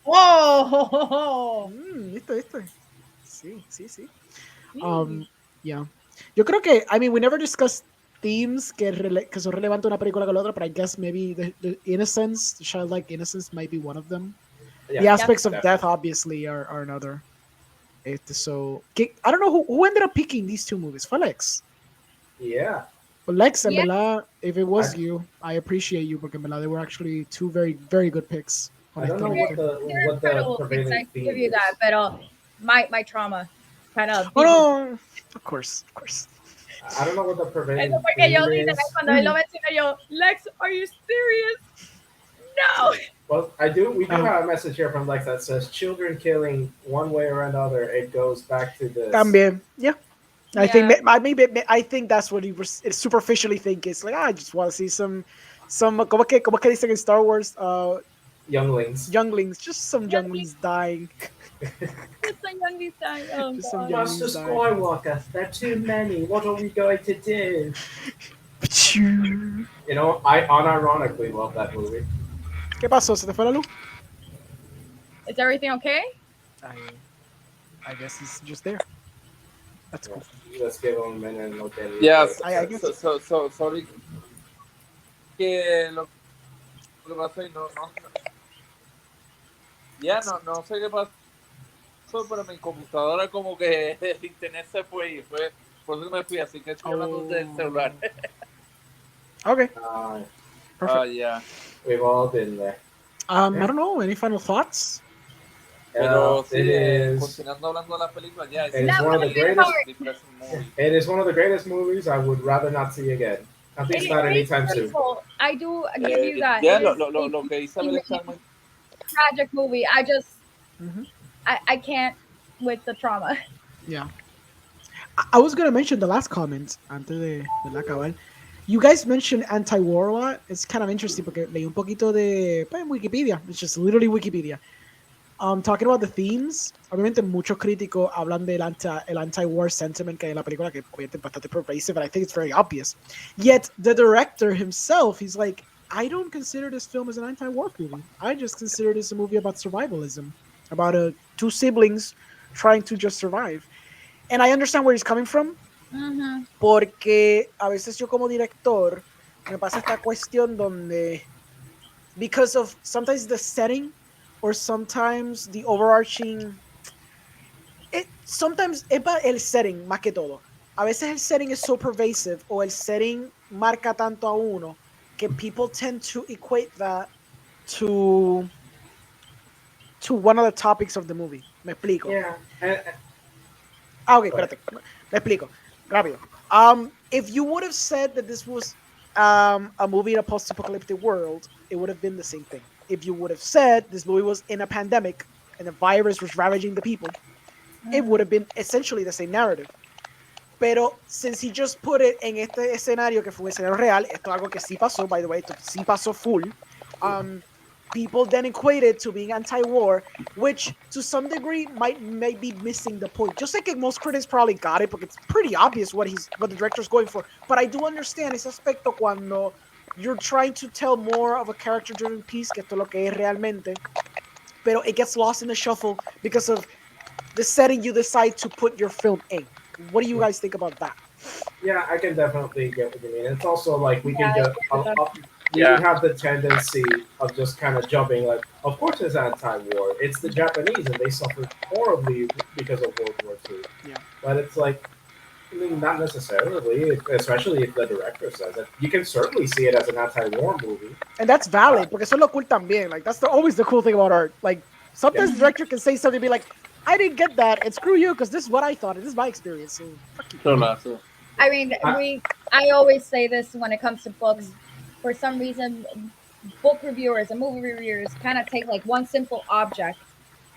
Whoa. Viste, viste. Sí, sí, sí. Yeah. Yo creo que, I mean, we never discussed themes que son relevantes una película con la otra, but I guess maybe the innocence, the childlike innocence might be one of them. Yeah, The aspects of definitely. death, obviously, are another. I don't know who ended up picking these two movies. Fue Lex. Yeah. But Lex, en Yeah. verdad, if it was I- you, I appreciate you, porque en verdad they were actually two very, very good picks. I don't know honestamente. They're what the incredible picks, prevailing I theme give you is. that, but my trauma kind of Oh beat me. no, of course, of course. I don't know what the Eso prevailing porque yo theme literal is. cuando él lo mencionó yo, Lex, are you serious? No. Well, we do Um, have a message here from Lex that says children killing one way or another. It goes back to this. También, yeah. I think Yeah. I think that's what he was superficially think. It's like I just want to see some como que dicen in Star Wars, Younglings. younglings, just some younglings dying, It's a young design. Oh just some god. younglings dying. Skywalker. There are too many. What are we going to do? Pachoo. You know, I unironically love that movie. ¿Qué pasó? ¿Se te fue la luz? Is everything okay? I guess it's just there. That's cool. Let's give him a minute and look at it. Yeah, I guess. sorry. Que lo que pasa es no sé qué pasó, pero mi computadora como que el internet se fue y fue por eso que me fui, así que estoy hablando del celular. Okay, Ah, yeah. We've all been there. I don't know. Any final thoughts? Pero It sí, is. continuando hablando de la película, ya It is one of the greatest. movie. It is one of the greatest movies I would rather not see again. At least not anytime soon. I do give you that. Ya, It is lo que Isabel está muy... a tragic movie. I just Mhm. I can't with the trauma. Yeah. I was gonna mention the last comment antes de la acabar. You guys mentioned anti-war a lot. It's kind of interesting porque leí un poquito de en Wikipedia. It's just literally Wikipedia. Talking about the themes. Obviamente muchos críticos hablan del el anti-war sentiment que hay en la película, que obviamente es bastante pervasive, and I think it's very obvious. Yet the director himself, he's like, I don't consider this film as an anti-war movie. I just consider this a movie about survivalism, about two siblings trying to just survive. And I understand where he's coming from, porque a veces yo como director me pasa esta cuestión donde, because of sometimes the setting or sometimes the overarching, sometimes es el setting más que todo. A veces el setting is so pervasive o el setting marca tanto a uno que people tend to equate that to one of the topics of the movie. Me explico. Yeah. Okay, espérate. Me explico. Rápido. If you would have said that this was a movie in a post-apocalyptic world, it would have been the same thing. If you would have said this movie was in a pandemic and the virus was ravaging the people, it would have been essentially the same narrative. Pero since he just put it en este escenario que fue un escenario real, esto es algo que sí pasó, by the way, esto sí pasó full, people then equate it to being anti-war, which to some degree might be missing the point. Just like most critics probably got it, because it's pretty obvious what the director's going for. But I do understand ese aspecto cuando you're trying to tell more of a character-driven piece, que esto es lo que es realmente, pero it gets lost in the shuffle because of the setting you decide to put your film in. What do you guys think about that? Yeah, I can definitely get what you mean. It's also like we can just we Yeah. have the tendency of just kind of jumping like, of course it's anti-war. It's the Japanese and they suffered horribly because of World War II. Yeah. But it's like, I mean, not necessarily, especially if the director says it. You can certainly see it as an anti-war movie. And that's valid, porque eso es lo cool también. Like, that's always the cool thing about art. Like, sometimes the director can say something and be like, I didn't get that, and screw you, because this is what I thought, and this is my experience, so fuck you. I mean, I always say this when it comes to books. For some reason, book reviewers and movie reviewers kind of take like one simple object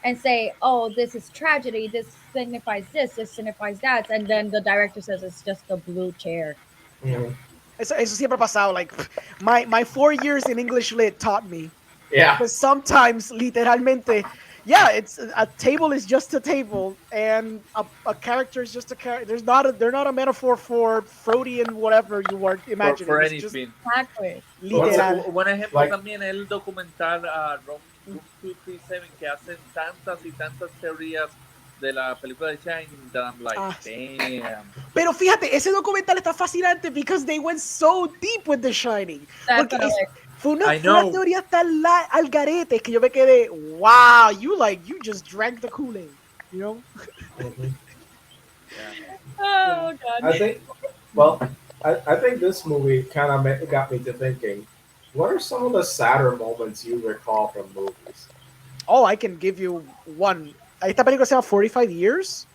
and say, oh, this is tragedy, this signifies this signifies that, and then the director says it's just a blue chair. Mm-hmm. Eso siempre ha pasado. Like, my 4 years in English Lit taught me. Yeah. Because sometimes, literalmente, Yeah, it's a table is just a table, and a character is just a character. They're not a metaphor for Freudian whatever you were imagining. For It's just anything. Exactly. literal. Un buen ejemplo Like- también es el documental Room 237, que hacen tantas y tantas teorías de la película de Shining that I'm like, Ah. damn. Pero fíjate, ese documental está fascinante because they went so deep with The Shining. Porque Definitely. fue I una know. teoría tan al garete que yo me quedé, wow, you just drank the Kool-Aid, you know? Mhm. Oh god. I think, well, I think this movie kind of got me to thinking, what are some of the sadder moments you recall from movies? Oh, I can give you one. Esta película se llama 45 Years.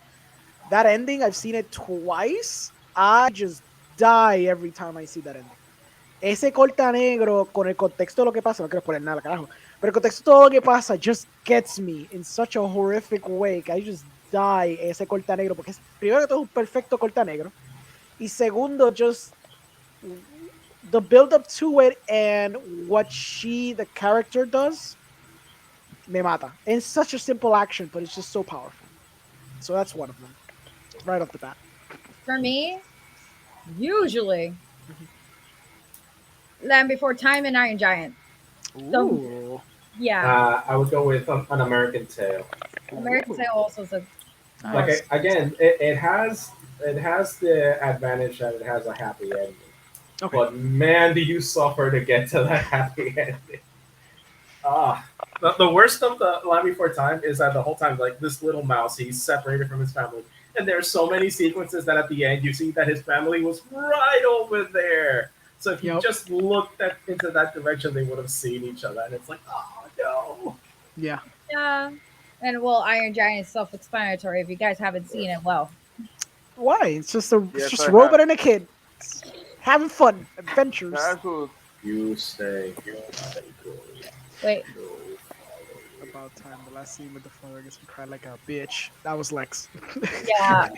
That ending, I've seen it twice. I just die every time I see that ending. Ese corta negro con el contexto de lo que pasa, no quiero poner nada, carajo, pero el contexto de todo lo que pasa just gets me in such a horrific way que I just die ese corta negro, porque primero que todo es un perfecto corta negro, y segundo, just the build up to it and what the character does, me mata. It's such a simple action, but it's just so powerful. So that's one of them, right off the bat. For me, usually Land Before Time and Iron Giant. Ooh. Yeah. I would go with An American Tale. American Tail also is a Like Nice. again, it has the advantage that it has a happy ending. Okay. But man, do you suffer to get to that happy ending? Ah, the worst of the Land Before Time is that the whole time, like this little mouse, he's separated from his family, and there's so many sequences that at the end you see that his family was right over there. So if you Yep. just looked into that direction, they would have seen each other, and it's like, oh no. Yeah. yeah. And well, Iron Giant is self-explanatory. If you guys haven't seen it, well, Why? It's just Yes, just I a robot have. and a kid. It's having fun, adventures. Childhood. You stay. wait. About time. The last scene with the father gets me cry like a bitch. That was Lex. Yeah.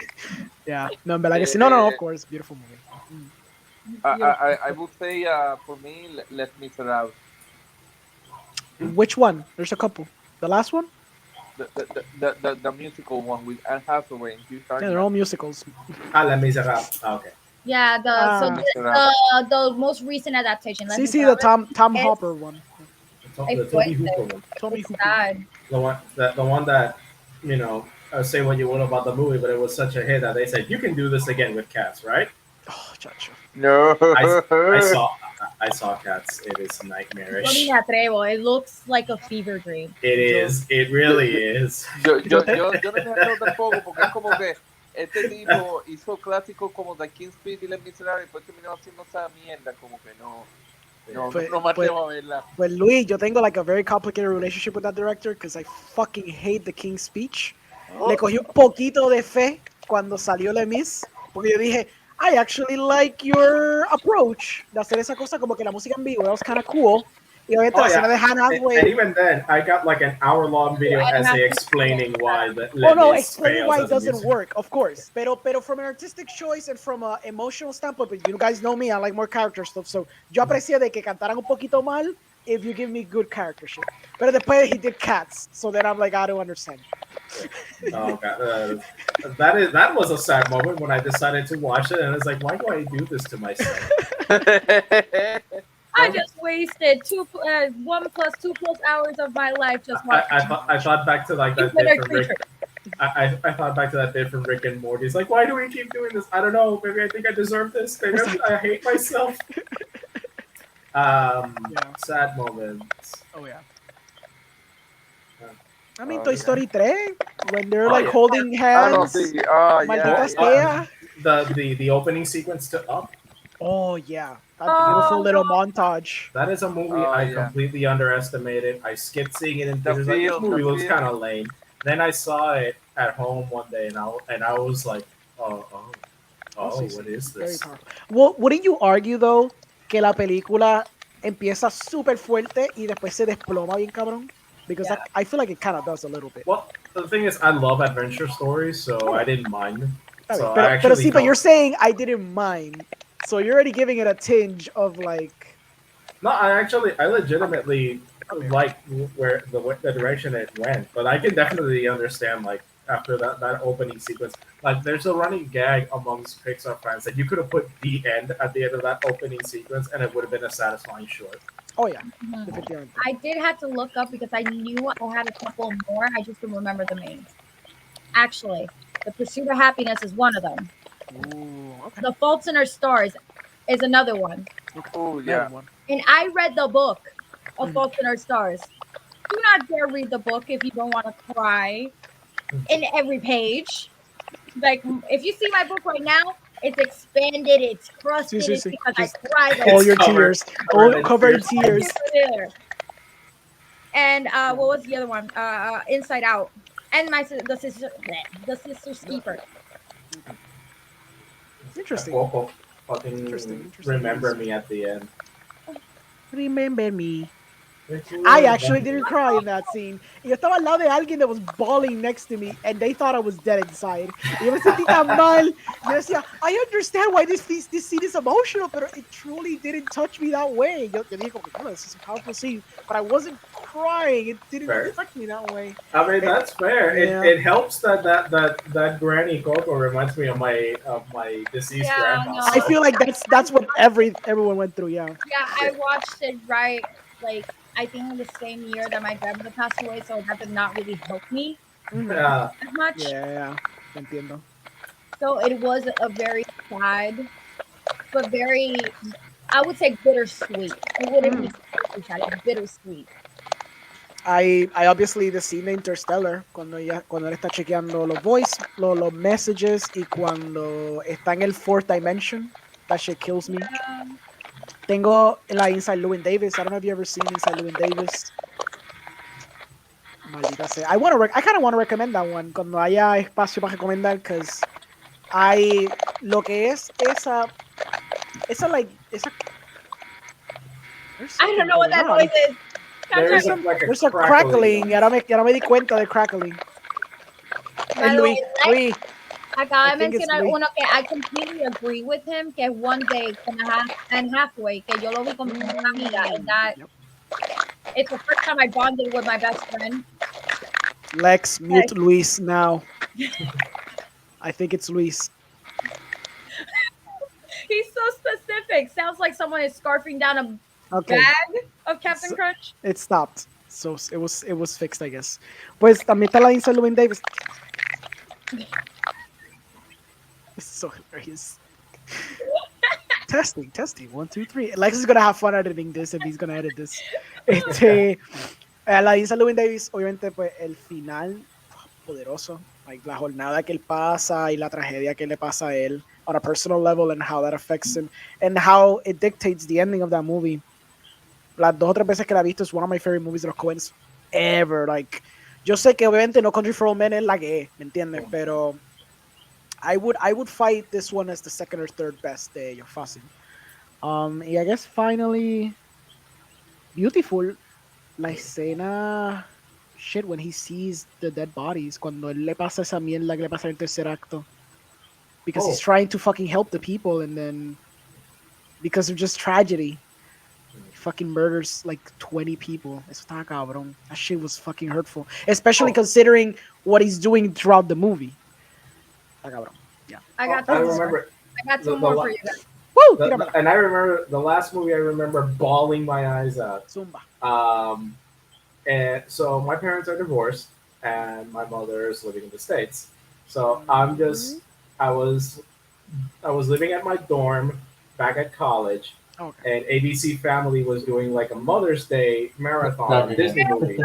Yeah. No, but like I said, no, of course, beautiful movie. I would say for me, Les Miserables. Which one? There's a couple. The last one? The musical one with Anne Hathaway and Hugh Yeah, they're Jackman. all musicals. Les Miserables. Okay. Yeah, the most recent adaptation. Let me See tell the you, Tom it's- Hopper one. The Toby Hooper one. Tommy it's Hooper. sad. The one that, you know, say what you will about the movie, but it was such a hit that they said you can do this again with Cats, right? Oh, chacho. No. I saw Cats. It is nightmarish. No me atrevo. It looks like a fever dream. It is. It really is. Yo no me acuerdo tampoco porque es como que este tipo hizo clásicos como The King's Speed y Les Miserables y después terminó haciendo esa mierda como que no me atrevo a verla. But Luis, yo tengo like a very complicated relationship with that director because I fucking hate the King's Speech. Le cogí un poquito de fe cuando salió Le Mis, porque yo dije, I actually like your approach de hacer esa cosa como que la música en vivo. That was kind of cool. Y obviamente la escena de Hannah And Hathaway. even then, I got like an hour-long video Yeah, essay explaining why the Oh no, Les Mis explaining fails why as it a doesn't musical. work, of course. Pero from an artistic choice and from an emotional standpoint, but you guys know me, I like more character stuff. So yo aprecié de que cantaran un poquito mal if you give me good character shit. Pero después he did Cats, so then I'm like, I don't understand. Oh god, that was a sad moment when I decided to watch it, and it's like, why do I do this to myself? I just wasted 1 + 2 + hours of my life just watching. I thought back to like that Infinite bit from Rick. creature. I thought back to that bit from Rick and Morty. It's like, why do we keep doing this? I don't know. Maybe I think I deserve this. Maybe I hate myself. Sad moments. Oh yeah. I mean, Toy Story 3, when they're like yeah. holding hands. Maldita sea. The opening sequence to Up. Oh yeah, that beautiful little montage. That is a movie I completely underestimated. I skipped seeing it in theaters. Like, this movie looks kind of lame. Then I saw it at home one day, and I was like, oh, what is Very this? powerful. Well, wouldn't you argue though que la película empieza súper fuerte y después se desploma bien cabrón? Because I feel like it kind of does a little bit. Well, the thing is, I love adventure stories, so I didn't mind. So But you're saying I didn't mind, so you're already giving it a tinge of like. No, I legitimately like where the direction it went, but I can definitely understand like after that opening sequence, like there's a running gag amongst Pixar fans that you could have put the end at the end of that opening sequence and it would have been a satisfying short. Oh yeah, Mhm. definitivamente. I did have to look up because I knew I had a couple more. I just don't remember the names. Actually, The Pursuit of Happiness is one of them. Ooh, okay. The Faults in Our Stars is another one. Oh Another yeah. one. And I read the book of Mhm. Faults in Our Stars. Do not dare read the book if you don't want to cry in every page. Like, if you see my book right now, it's expanded, it's See, crusted. see, It's see. because I Just cried a all It's your lot. tears, covered all in covered in tears. tears. There. And what was the other one? Inside Out. And the Sister's Keeper. Interesting. Coco Interesting. fucking Interesting. remember me at the end. Remember me. I actually Remember didn't me. cry in that scene. Y yo estaba al lado de alguien that was bawling next to me, and they thought I was dead inside. Y yo me sentí tan mal. Yo decía, I understand why this scene is emotional, but it truly didn't touch me that way. Yo dije, como, "Oh, this is a powerful scene," but I wasn't crying. It didn't Fair. affect me that way. I mean that's fair. Yeah. It helps that Granny Coco reminds me of my deceased Yeah, grandma. no. I So. feel like that's what everyone went through. Yeah. Yeah, I watched it right, like, I think the same year that my grandmother passed away, so that did not really help me Mhm. Yeah. as much. Yeah. Entiendo. So it was a very sad, but very, I would say bittersweet. It wouldn't be super sad, it's bittersweet. I obviously the scene de Interstellar cuando él está chequeando los messages y cuando está en el fourth dimension, that shit kills me. Tengo la Inside Llewyn Davis. I don't know if you ever seen Inside Llewyn Davis. Maldita sea. I kind of want to recommend that one cuando haya espacio para recomendar because lo que es esa like esa there's I don't something know what going that on. noise is. There's like a There's a crackling. crackling. Ahora me di cuenta de crackling. By Es the way, Luis. acaba I de think it's mencionar Luis. uno que I completely agree with him, que es One Day and Halfway, que yo lo vi con mi mejor amiga, and that Yep. it's the first time I bonded with my best friend. Lex, mute Luis now. I think it's Luis. He's so specific. Sounds like someone is scarfing down a Okay, bag of Captain So- Crunch. it stopped. So it was fixed, I guess. Pues también está la Inside Llewyn Davis. This is so hilarious. Testing. 1, 2, 3. Lex is gonna have fun editing this if he's gonna edit this. La Inside Llewyn Davis, obviamente, pues el final poderoso. Like la jornada que él pasa y la tragedia que le pasa a él on a personal level and how that affects him and how it dictates the ending of that movie. Las 2 o 3 veces que la he visto es one of my favorite movies de los Coens ever. Like, yo sé que obviamente No Country for Old Men es la que es, ¿me entiendes? Pero I would fight this one as the second or third best de ellos, fácil. Y I guess finally, Beautiful, la escena, shit, when he sees the dead bodies, cuando él le pasa esa mierda que le pasa en el tercer acto. Because he's trying to fucking help the people and then, because of just tragedy, he fucking murders like 20 people. Eso está cabrón. That shit was fucking hurtful. Especially considering what he's doing throughout the movie. Está cabrón. Yeah. I got I two more. remember. I got two the- more the- for you guys. Woo! Tíramela. And I remember the last movie. I remember bawling my eyes out. Zumba. And so my parents are divorced, and my mother is living in the States. So I'm just I was living at my dorm back at college, Okay. and ABC Family was doing like a Mother's Day marathon of Disney movies.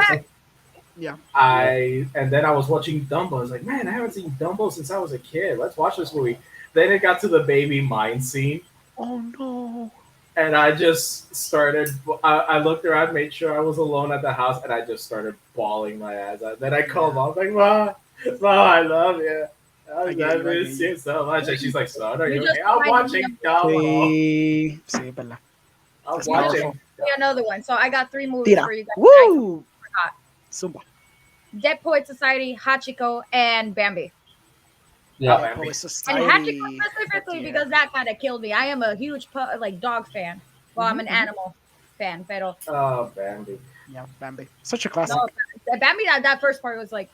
Yeah. And then I was watching Dumbo. I was like, man, I haven't seen Dumbo since I was a kid. Let's watch this movie. Then it got to the baby mine scene, Oh no. and I just started. I looked around, made sure I was alone at the house, and I just started bawling my eyes out. Then I called mom, like, Mom, I love you. I get miss you. you so much. And she's like, son, are You you just okay? I'm reminded me watching of- Dumbo. Sí, sí, verdad. I'm That's watching. powerful. Yeah, another one. So I got three movies Tira. for you guys. that I Woo! forgot. Zumba. Dead Poet Society, Hachiko, and Bambi. Yeah. Dead Bambi. Poet And Society. Hachiko specifically Yeah. because that kind of killed me. I am a huge like dog fan. Well, I'm an animal fan, pero Oh, Bambi. Yeah, Bambi. Such a classic. No, Bambi, that first part was like,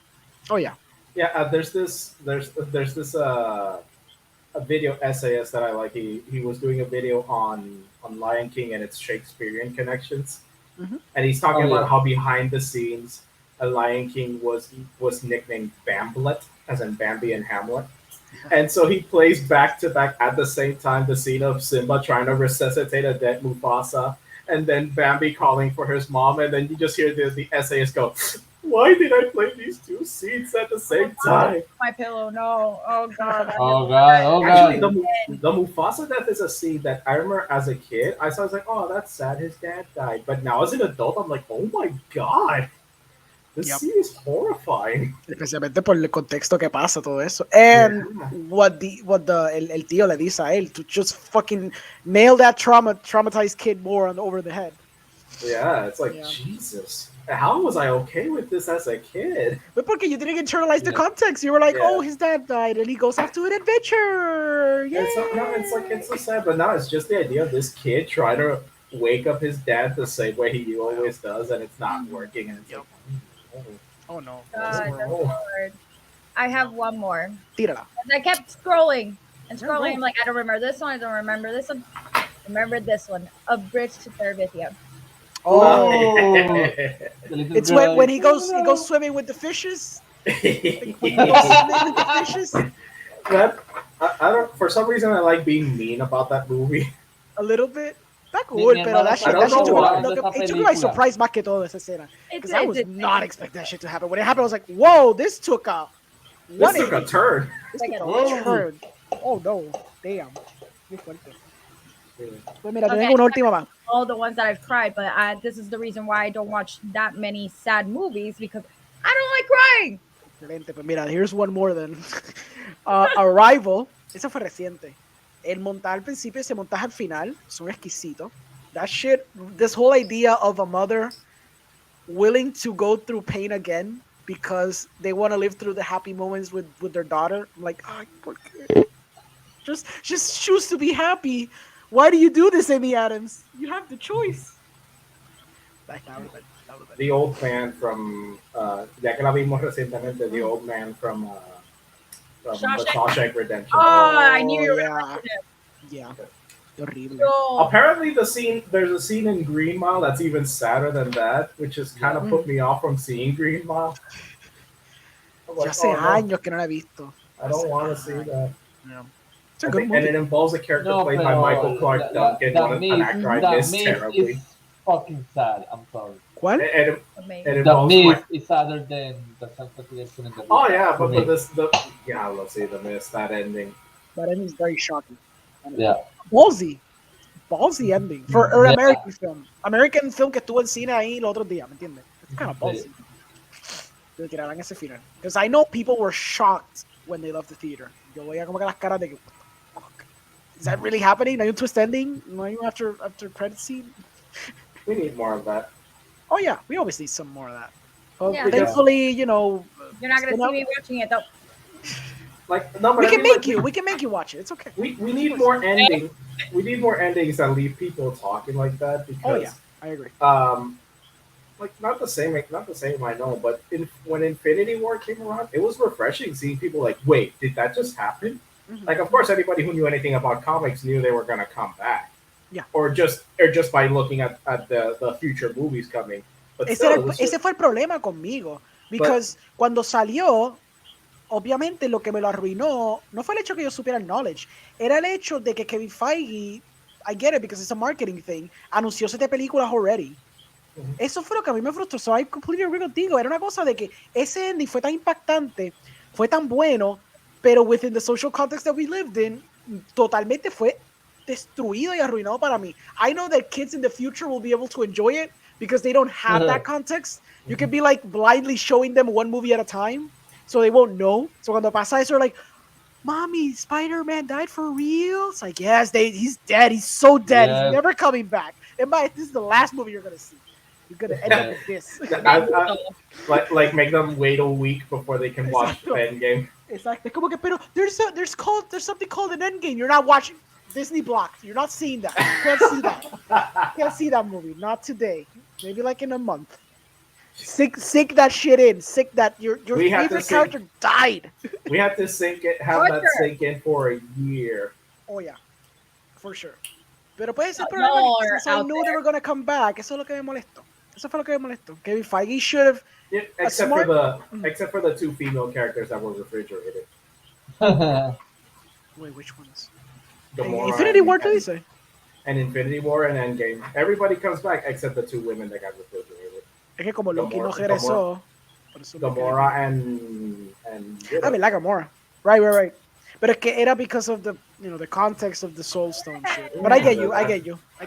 Oh yeah. Yeah, there's this a video essayist that I like. He was doing a video on Lion King and its Shakespearean connections, Mhm. and he's talking Oh, about yeah. how behind the scenes, a Lion King was nicknamed Bamblet, as in Bambi and Hamlet. And so he plays back to back at the same time the scene of Simba trying to resuscitate a dead Mufasa, and then Bambi calling for his mom, and then you just hear the essayist go, "Why did I play these two scenes at the same time?" my pillow. No, oh god. Oh god, oh Actually, god. the Mufasa death is a scene that I remember as a kid. I was like, "Oh, that's sad. His dad died." But now as an adult, I'm like, "Oh my god, this Yep. scene is horrifying." Especialmente por el contexto que pasa todo eso. And Yeah. what el tío le dice a él to just fucking nail that traumatized kid more over the head. Yeah, it's like Yeah. Jesus. How was I okay with this as a kid? But porque you didn't internalize the Yeah. context. You were like, Yeah. oh, his dad died and he goes off to an adventure. Yeah. It's so sad, but now it's just the idea of this kid trying to wake up his dad the same way he always does, and it's not working. And it's Yep. like, Oh no. God, that's Oh. hard. I have one more. Tírala. And I kept scrolling and Yeah, scrolling. go. I'm like, I don't remember this one. I don't remember this one. Remember this one. A Bridge to Terabithia. Oh. The little It's girl when is- he goes swimming with the fishes. When he goes swimming with the fishes. That I don't. For some reason, I like being mean about that movie. A little bit. Está cool, Mi pero hermano that está shit took me, why. it took me by surprise más que todo esa escena. Because I was It's not expecting that shit to happen. When it happened, I was like, whoa, this took a This took a turn. This Like took a- a turn. Oh no, damn. Qué fuerte. Pues mira, Okay. tengo una última más. all the ones that I've cried, but this is the reason why I don't watch that many sad movies because I don't like crying. Excelente, pues mira, here's one more then. Arrival, esa fue reciente. El montaje al principio y ese montaje al final son exquisitos. That shit, this whole idea of a mother willing to go through pain again because they want to live through the happy moments with their daughter. I'm like, ay, ¿por qué? Just choose to be happy. Why do you do this, Amy Adams? You have the choice. The old man from ya que la vimos recientemente, the old man from the Shawshank? Shawshank Redemption. Oh, I knew you were yeah. gonna mention it. Yeah. Horrible. No. Apparently, there's a scene in Green Mile that's even sadder than that, which has kind of put me off from seeing Green Mile. I'm like, Ya hace oh, no, años que no la he visto. I don't want to see that. Yeah. It's a good And movie. it involves a character No, played by pero Michael Clark Duncan, an actor I miss terribly. is fucking sad. I'm sorry. ¿Cuál? And Amazing. it The involves Mist is sadder than the Santa Redemption in the oh yeah, to but me. let's see the Mist, that ending. That ending is very shocking. Yeah. Ballsy. Ballsy ending. For an Yeah. American film. American film que estuvo en cine ahí los otros días, ¿me entiendes? It's kind of ballsy. Que tiraran ese final. Because I know people were shocked when they left the theater. Yo veía como que las caras de que, what the fuck? Is that really happening? No hay un twist ending? No hay un after credit scene? We need more of that. Oh yeah, we always need some more of that. But Yeah. thankfully, you know, You're not gonna you know, see me watching it though. Like no, but we I can mean, make you. We can make you watch it. It's okay. We need more ending. We need more endings that leave people talking like that because Oh yeah, I agree. like not the same I know, but when Infinity War came around, it was refreshing seeing people like, wait, did that just happen? Mhm. Like, of course, anybody who knew anything about comics knew they were gonna come back. Yeah. Or just by looking at the future movies coming. But Ese, still, era it el- was ese fue el problema conmigo. Because cuando salió, obviamente lo que me lo arruinó no fue el hecho que yo supiera el knowledge, era el hecho de que Kevin Feige, I get it because it's a marketing thing, anunció 7 películas already. Ujú. Eso fue lo que a mí me frustró. So I completely agree contigo. Era una cosa de que ese ending fue tan impactante, fue tan bueno, pero within the social context that we lived in, totalmente fue destruido y arruinado para mí. I know that kids in the future will be able to enjoy it because they don't have that context. You can be like blindly showing them one movie at a time, so they won't know. So cuando pasa eso, they're like, "Mommy, Spider-Man died for real?" It's like, yes, he's dead. He's so dead. Yes. He's never coming back. And this is the last movie you're gonna see. You're gonna end up with this. like make them wait a week before they can watch Exacto. Endgame. Exactly. Como que, pero there's something called an Endgame. You're not watching. Disney blocked. You're not seeing that. You can't see that. You can't see that movie. Not today. Maybe like in a month. Sick that shit in. Sick that your We had to favorite sink. character died. We had to have that Torture. sink in for a year. Oh yeah, for sure. Pero pues ese es el problema, Y'all que are since I out knew they there. were gonna come back, eso es lo que me molestó. Eso fue lo que me molestó. Kevin Feige should have Yeah, a smart. except for the two female characters that were refrigerated, Wait, which ones? Gamora Infinity War, tú dices. and Infinity War and Endgame. Everybody comes back except the two women that got refrigerated. Es que como Loki no Gamora, regresó. Por eso me quedé Gamora como- and Ah, verdad, Gamora. Right. Pero es que era because of the, the context of the Soul Stone shit. But I get you.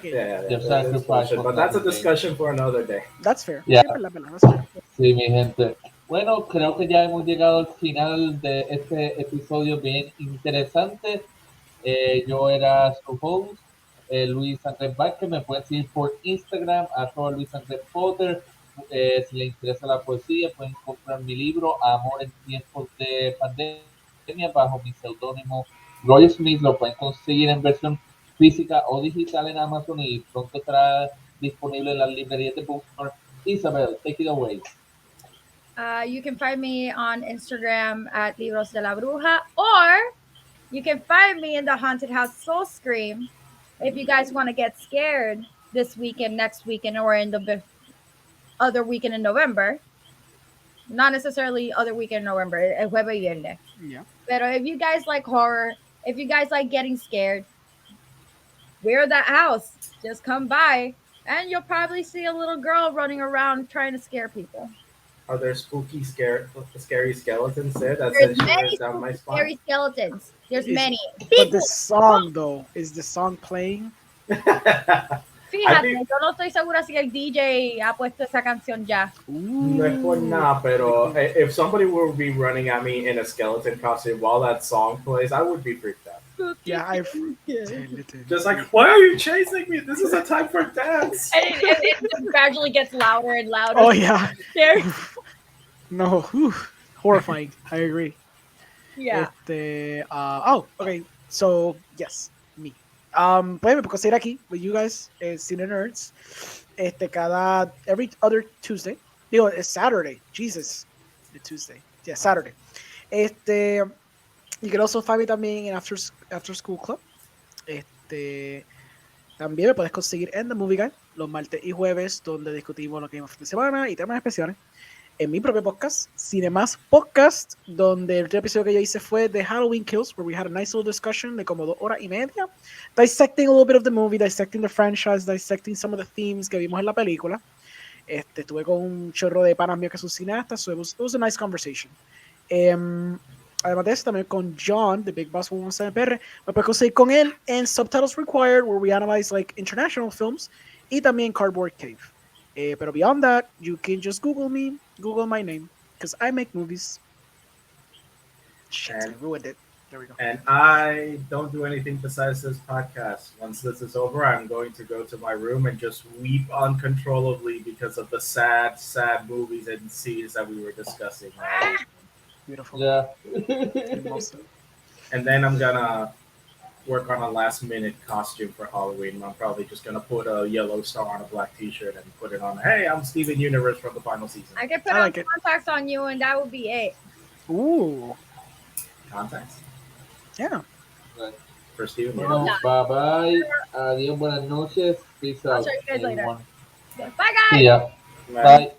Yeah, Your that's sacrifice bullshit, was but that's a nothing. discussion for another day. That's fair. Yeah. Sí, verdad, that's fair. Sí, mi gente. Bueno, creo que ya hemos llegado al final de este episodio bien interesante. Yo era su host, Luis Andrés Vázquez. Me pueden seguir por Instagram, @LuisAndrésPotter. Si les interesa la poesía, pueden comprar mi libro Amor en tiempos de pandemia bajo mi seudónimo Roy Smith. Lo pueden conseguir en versión física o digital en Amazon y pronto estará disponible en las librerías de Bookstore. Isabel, take it away. You can find me on Instagram at Libros de la Bruja, or you can find me in the Haunted House Soul Scream if you guys want to get scared this weekend, next weekend, or in the other weekend in November. Not necessarily other weekend in November, el jueves y viernes. Yeah. But if you guys like horror, if you guys like getting scared, we're that house. Just come by, and you'll probably see a little girl running around trying to scare people. Are there spooky, scary skeletons there that There's send many shivers down my spooky, spine? scary skeletons. There's Is- many. But the song though, is the song playing? Fíjate, yo no estoy segura si el DJ ha puesto esa canción ya. No es por nada, pero if somebody would be running at me in a skeleton costume while that song plays, I would be freaked out. Yeah, Just like, why are you chasing me? This is a time for dance. And it gradually gets louder and louder. Oh yeah. There. No, whew, horrifying. I agree. Yeah. Okay. So yes, me. Pues me puedo seguir aquí with you guys, CineNerds. Every other Tuesday. Digo, it's Saturday. Jesus, it's Tuesday. Yeah, Saturday. You can also find me también en After School Club. También me puedes conseguir en The Movie Guide los martes y jueves, donde discutimos lo que vimos fin de semana y temas especiales. En mi propio podcast, Cinemas Podcast, donde el último episodio que yo hice fue de Halloween Kills, where we had a nice little discussion de como 2 horas y media, dissecting a little bit of the movie, dissecting the franchise, dissecting some of the themes que vimos en la película. Estuve con un chorro de panas míos que son cineastas, so it was a nice conversation. Además de eso, también con John, the Big Boss 117PR, me puedo conseguir con él en Subtitles Required, where we analyze like international films, y también Cardboard Cave. Pero beyond that, you can just Google me, Google my name, because I make movies. Shit, I ruined it. There we go. And I don't do anything besides this podcast. Once this is over, I'm going to go to my room and just weep uncontrollably because of the sad, sad movies and scenes that we were discussing. Beautiful. Yeah. And then I'm gonna work on a last minute costume for Halloween. I'm probably just gonna put a yellow star on a black t-shirt and put it on. Hey, I'm Steven Universe from the final season. I could put I like on it. contacts on you, and that would be it. Ooh. Contacts Yeah. for Steven Bueno, Universe. bye bye. Adiós, buenas noches. Peace I'll out. show you guys later. everyone. Bye, guys. See ya. Man. Bye.